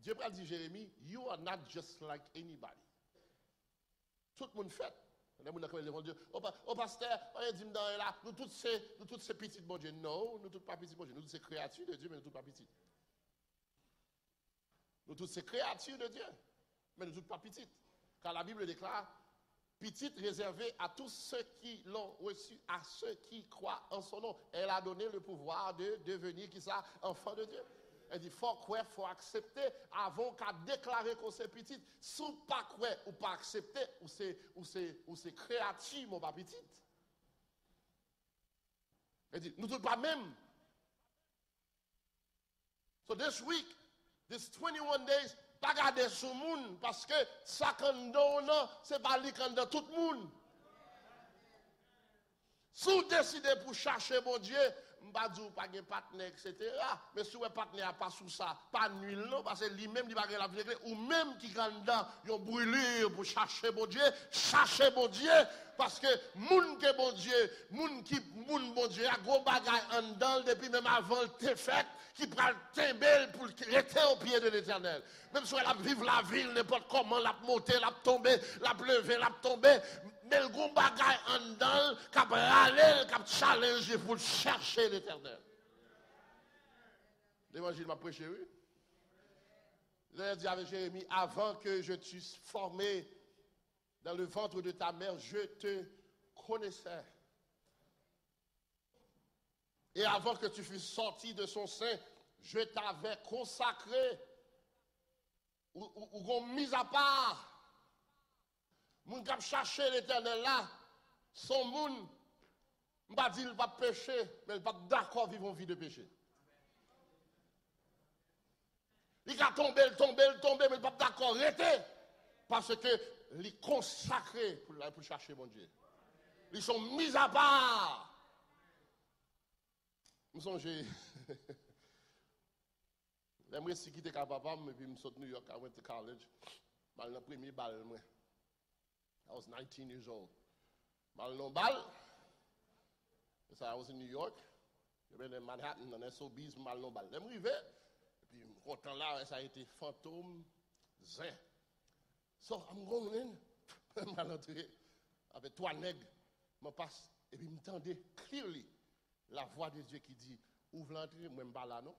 Dieu a dit, Jérémie, you are not just like anybody. Tout le monde fait. Les gens qui vont dire, oh pasteur, nous tous ces petits bon Dieu. Non, nous tous pas petits bon Dieu. Nous tous ces créatures de Dieu, mais nous tous pas petits. Nous tous ces créatures de Dieu, mais nous tous pas petites. Car la Bible déclare, petite réservée à tous ceux qui l'ont reçu, à ceux qui croient en son nom. Elle a donné le pouvoir de devenir qui ça, enfant de Dieu. Elle dit, faut croire, faut accepter avant qu'à déclarer qu'on c'est petit. Si vous pas croire ou pas accepter, ou c'est créatif, mon pas petit. Elle dit, nous tous pas même. So this week, this 21 days, pas garder sous monde parce que ça qu'on donne, c'est pas lui qu'on donne tout le monde. Si vous décidez pour chercher mon Dieu, pas dire pas de partenaire, etc. Mais si vous partenaire pas sous ça, pas nul, non, parce que lui-même, il va la vie, ou même qui est dedans, il a brûlé pour chercher mon Dieu, parce que moun que bon Dieu, moun bon Dieu, a gros bagay en dedans, depuis même avant le te fait, qui prend le timbel pour rester au pied de l'Éternel. Même si elle vive la ville, n'importe comment, la monter, la tomber, la pleuver, la tomber, mais le gros bagay en dedans, qui a râlé, qui a challengé pour chercher l'Éternel. L'évangile m'a prêché, oui. Il dit avec Jérémie, avant que je t'eusse formé dans le ventre de ta mère, je te connaissais. Et avant que tu fusses sorti de son sein, je t'avais consacré ou mis à part. Moun kap chercher l'Éternel là, son moun, m'pa dit il va pécher, mais il pas d'accord vivre une vie de péché. Il a tombé, mais il pas d'accord arrêter parce que il est consacré pour chercher mon Dieu. Ils sont mis à part. Je songe, j'aimerais si quitter papa, et puis je saute New York, I went to college. Mal le premier bal, moi. I was 19 years old. Mal non bal. So I was in New York. Je vais in Manhattan, dans SOBs, mal non bal. J'aimerais arriver. Et puis, autant là, ça a été fantôme, zin. So I'm going in. Mal entré. Avec trois nègres. Je passe. Et puis, je m'entendais clearly la voix de Dieu qui dit, ouvre l'entrée, moi, je ne là, non?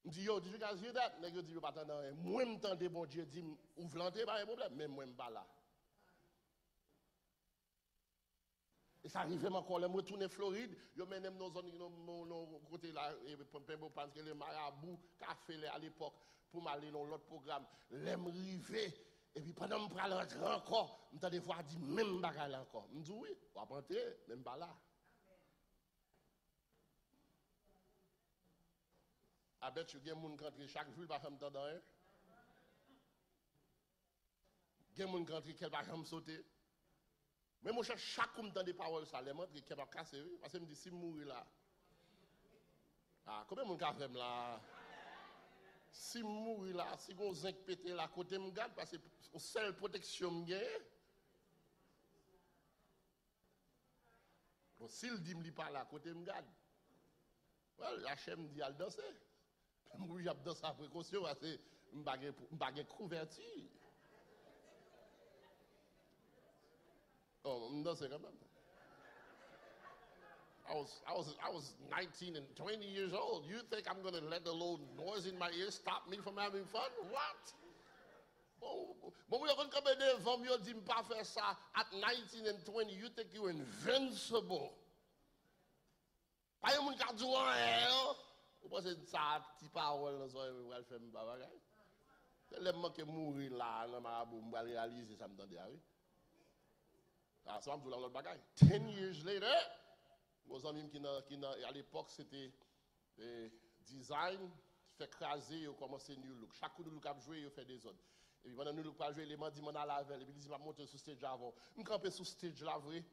Je dis, yo, did you guys hear that? Nègre dit, pas attendre. Moi, je m'entendais, bon Dieu dit, ouvre l'entrée, pas de problème, mais moi, je ne là. Et ça arrive encore, je retourne en Floride, je mène dans zone côté là, parce que les marabouts, café à l'époque, pour m'aller dans l'autre programme, l'aime river. Et puis pendant que je prends rentrer encore, je me voir dire même bagarre encore. Je me dis oui, on va rentrer, même pas là. I bet you, il y a des gens qui rentrent chaque jour, ils ne vont pas dans rien. Il y a des gens qui rentrent, qui ne vont pas sauter. Mais moi, chaque fois que je des paroles, ça les montre, qui ne vont pas casser. Parce que je me dis, si je mourir là, combien de gens qui fait là? Si je mourir là, si je zinc pété là, côté me garde, parce que la seule protection me gagne. S'il dit que je ne pas là, côté me garde. La chaîne me dit à danser. Moi, je danse à précaution parce que je ne suis pas couverture. Oh, je danse quand même. I was 19 and 20 years old. You think I'm going to let the little noise in my ears stop me from having fun? What? Bon, you're going to come in there from your team professor at 19 and 20. You think you're invincible? Pas un monde qui a dit rien. Vous pensez que ça petit parole dans ça va faire me bavager. Le moment que mourir là, on va réaliser ça me donne oui. Ah, ça me dit l'autre bagaille. 10 years later, mes amis qui à l'époque c'était design, fait craser, ils commencé new look. Chaque coup de look a joué, ils fait des autres. Et puis pendant nous look pas jouer, les gens disent mon à la veille, et puis ils disent va monter sur stage avant. Je camper sur stage là vrai.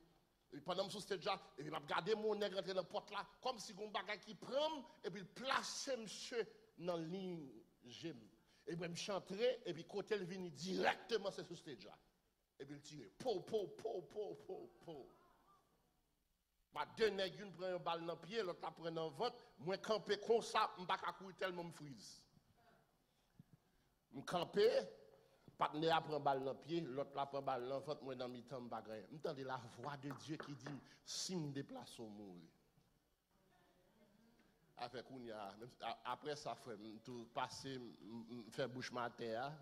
Et puis pendant que je suis stage là, et puis je regarde mon nègre rentrer dans la porte là, comme si on bagage qui prend, et puis placer monsieur dans la ligne j'aime. Et puis, je chanterai, et puis, côté le vini directement, c'est sur le stage là. Et puis, il tire. Po. Ma deux nègres, une prend un balle dans le pied, l'autre la prend dans le ventre. Moi, camper comme ça, je ne vais pas courir tellement me frise. Je camper, partenaire prend balle dans le pied, l'autre la prend balle dans le ventre, moi dans mi temps, je ne vais pas entendre la voix de Dieu qui dit, si je me déplace au mourir. Après ça, je tout passer, faire bouche matin.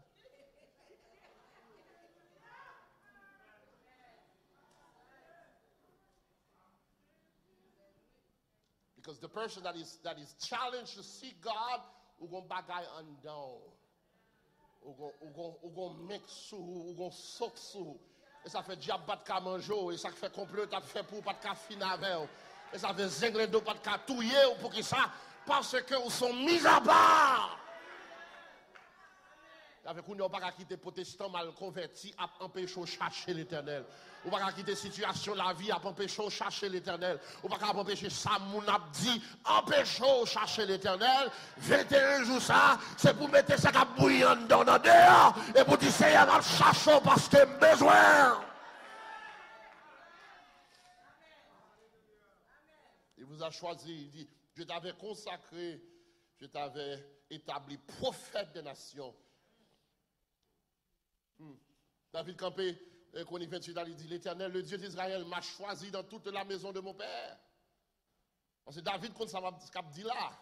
Because the person that is challenged to seek God, ou gon bagay an down. Ou gon make sou, ou gon sok sou. Et ça fait diable pas de ka manjo, et ça fait complot t'as fait pour pas de ka fin avec. Et ça fait zingle do pas de ka touyer ou pour qui ça parce que ou sont mis à part. Avec qu'on n'a pas quitter protestant mal converti à empêcher de chercher l'Éternel. On va pas quitter situation la vie à empêcher de chercher l'Éternel. On va pas empêcher ça mon a dit empêcher de chercher l'Éternel. 21 jours ça, c'est pour mettre ça cap bouillant dans dehors et pour dire c'est à chercher parce que besoin. Il vous a choisi, il dit je t'avais consacré, je t'avais établi prophète des nations. David Campé, Chronique 28, il dit l'Éternel, le Dieu d'Israël, m'a choisi dans toute la maison de mon père. C'est David qu'on ça dit là.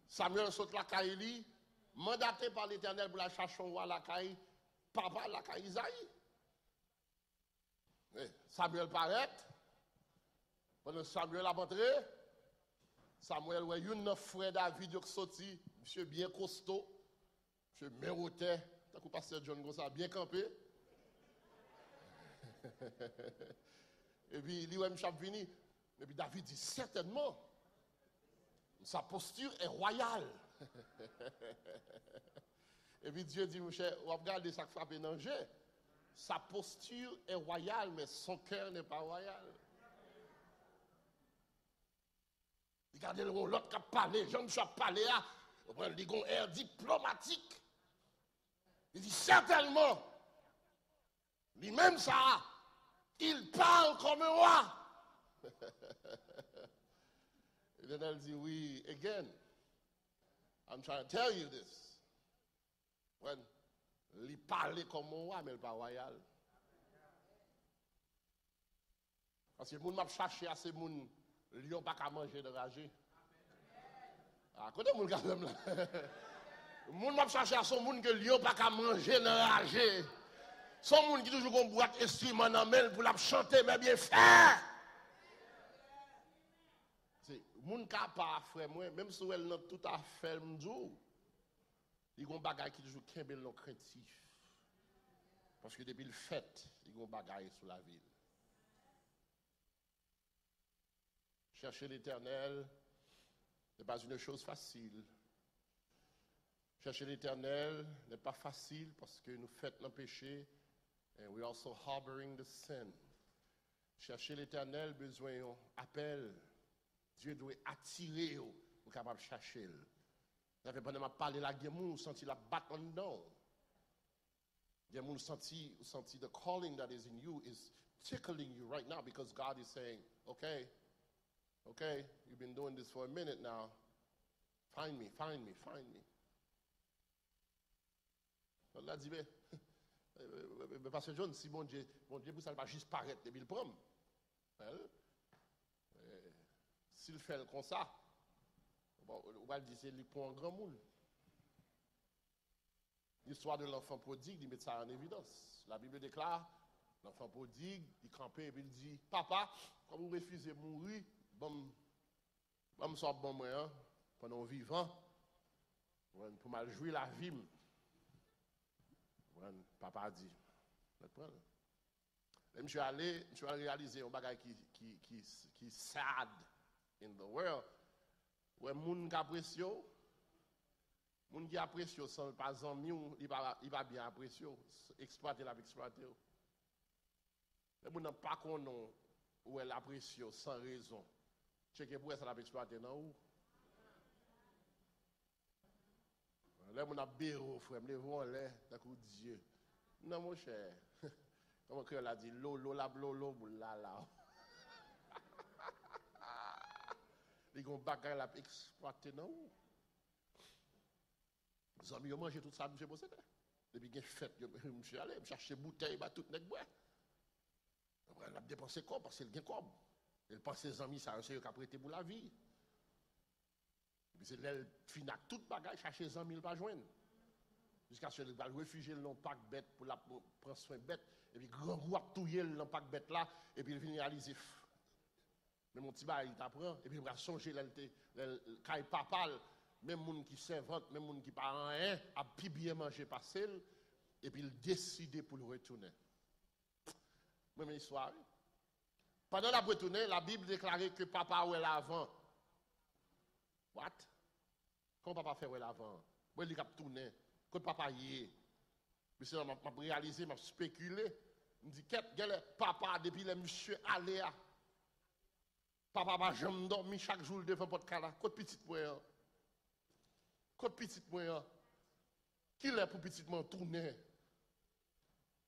Samuel saute la Kaïli, mandaté par l'Éternel pour la chercher au roi la Kaï, papa la Kaï Isaïe. Samuel paraît, pendant Samuel a montré, Samuel, ouais, un frère David qui sorti, monsieur bien costaud. Je mérotais, tant que pasteur John Gonzalez bien campé. Et puis, il dit, ouais, je fini. Et puis, David dit, certainement, sa posture est royale. Et puis, Dieu dit, mon cher, on va regarder ça qui frappe dans le jeu. Sa posture est royale, mais son cœur n'est pas royal. Regardez l'autre qui a parlé, Jean-Michel a parlé, il dit, un air diplomatique. Il dit certainement, lui-même ça, il parle comme un roi. Et l'Éternel dit oui, again, I'm trying to tell you this. When il parle comme un roi, mais il n'est pas royal. Parce que les gens m'a cherché à ces gens, ils n'ont pas qu'à manger de ragé. Ah, côté mon gars même là. Moun m'a cherché à son monde que lion pas qu'à manger dans ragé. Son monde qui toujours une boîte instrument dans main pour la chanter mais bien faire. C'est moun ka pas frère moi même si elle n'a tout à fait m'dou. Il gon bagay qui toujours kembel non craintif. Parce que depuis le fait, il gon bagay sur la ville. Chercher l'Éternel n'est pas une chose facile. Chercher l'Éternel n'est pas facile parce que nous faisons le péché and we're also harboring the sin. Chercher l'Éternel, besoin d'un appel. Dieu doit attirer pour capable chercher. Vous avez pendant parler la guerre, vous senti la battre en dedans. Vous senti the calling that is in you is tickling you right now because God is saying, okay, you've been doing this for a minute now. Find me. Allah dit, mais parce que John, si mon Dieu, pour ça, il va juste paraître depuis le prom. S'il fait comme ça, on va dire c'est lui pour un grand moule. L'histoire de l'enfant prodigue, il met ça en évidence. La Bible déclare, l'enfant prodigue, il campait et puis il dit, papa, comme vous refusez de mourir, bon soit bon moi, pendant vivant, pour mal jouer la vie. Papa dit, je suis allé réaliser un bagage qui sad in the world. Ouais, moun qui apprécie, moun qui apprécie sans pas amis, il va bien apprécier, exploiter la exploiter. Mais moun n'a pas qu'on ou elle apprécie sans raison. Checker pour ça la exploiter non ou. Là, mon abéro, frère, me voir là, d'accord, Dieu. Non, mon cher. Comment que a dit, lolo, la blolo, la la. Les gars, bagaille la exploité, non? Les amis, ils ont mangé tout ça, monsieur Bossé. Depuis qu'il y a fête, je suis allé, je chercher bouteille, tout le bois. Il a dépensé quoi parce qu'il a comme. Il pense ses amis, ça c'est eux qui a prêté pour la vie. Puis c'est là, il a tout bagage, chercher les amis, il va joindre. Jusqu'à ce qu'il va réfugier dans le pack bête pour prendre soin bête. Et puis, grand groupe a touillé dans le pack bête là, et puis il finit réaliser. Mais mon petit bail, il t'apprend, et puis il va songer, quand il papal, même les gens qui s'inventent, même les gens qui parlent rien, a pu bien manger passer, et puis il décide pour le retourner. Même histoire. Pendant la retourner, la Bible déclarait que papa ouait l'avant. What? Comment papa fait ouait l'avant? Moi, il a tourné. Quand papa y est. Puis c'est m'a réalisé, m'a spéculé. Il me dit, qu'est-ce papa, depuis le monsieur allé à. Papa va jamais dormir chaque jour devant votre cas. Côte petite moyen. Côte petite moyen. Qui est pour petit moi tourner?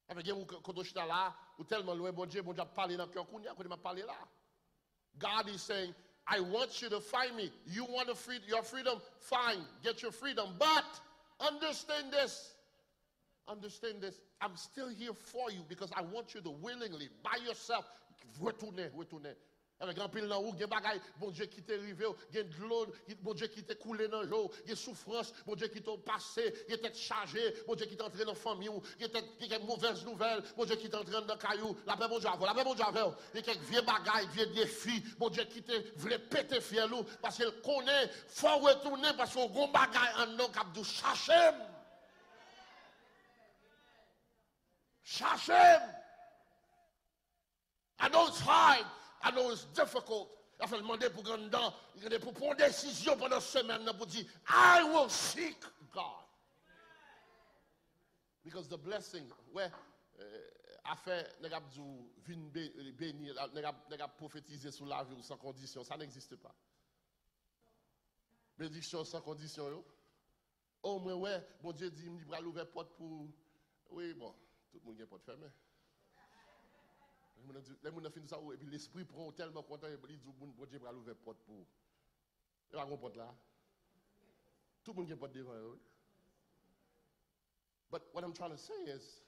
Avec un quand on est là, ou tellement loin, bon Dieu a parlé dans le cœur, quand il m'a parlé là. God is saying, I want you to find me. You want your freedom? Fine, get your freedom. But understand this. Understand this. I'm still here for you because I want you to willingly, by yourself, retourner. Avec un pile dans où, il y a des bagailles, bon Dieu qui t'est arrivé, il y a de l'eau, bon Dieu qui t'est coulé dans le jour, il y a souffrance, bon Dieu qui t'a passé, il y a tête chargé, bon Dieu qui t'est entré dans la famille, il y a des mauvaises nouvelles, bon Dieu qui t'est entré dans le caillou, la paix bon Dieu, il y a quelques vieux bagailles, vieux défis, bon Dieu qui t'est voulu péter fier parce qu'il connaît, il faut retourner parce qu'on a des bagailles en nous qui doit chercher. Chercher. I know it's hard. I know it's difficult. Il faut demander pour prendre une décision pendant une semaine pour dire I will seek God. Because the blessing, where a fait, n'a pas bénir, n'a pas prophétiser sur la vie sans condition, ça n'existe pas. Bénédiction sans condition. Oh, mais ouais, bon Dieu dit, il va ouvrir porte pour. Oui, bon, tout le monde a porte fermée. Les gens finissent ça et puis l'esprit prend tellement content et il dit bon Dieu va ouvrir porte pour. Il va porte là. Tout le monde qui porte devant eux. But what I'm trying to say is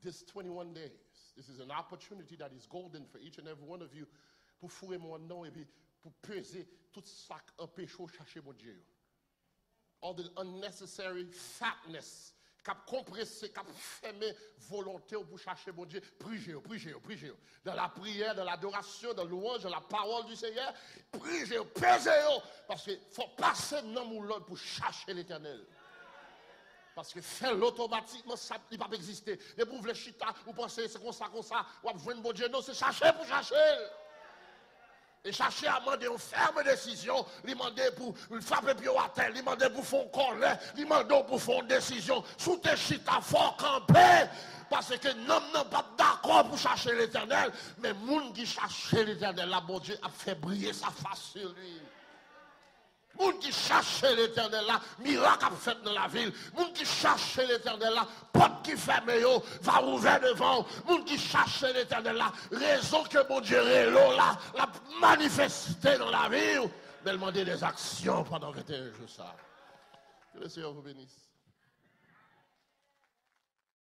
this 21 days, this is an opportunity that is golden for each and every one of you pour fouiller mon nom et puis pour peser tout sac un péché chercher mon Dieu. All the unnecessary fatness. Cap compressé, cap fermé, volonté pour chercher mon Dieu. Priez. Dans la prière, dans l'adoration, dans la louange, dans la parole du Seigneur, priez, pesez. Parce qu'il faut passer dans mon l'autre pour chercher l'éternel. Parce que faire l'automatiquement, ça ne peut pas exister. Et pour vous chita, vous pensez c'est comme ça, vous avez besoin de mon Dieu. Non, c'est chercher pour chercher. Et chercher à demander une ferme décision, lui demander pour frapper pied à terre, lui demander pour faire colère, lui demander pour faire une décision. Sous tes chita, fort camper. Parce que non, pas d'accord pour chercher l'éternel. Mais les gens qui cherchent l'éternel, là, bon Dieu a fait briller sa face sur lui. Les gens qui cherchent l'éternel là, miracle a fait dans la ville. Les gens qui cherchent l'éternel là, porte qui ferme va ouvrir devant. Les gens qui cherchent l'éternel là, raison que mon Dieu est là, l'a manifesté dans la ville. Mais demander des actions pendant 21 jours ça. Que le Seigneur vous bénisse.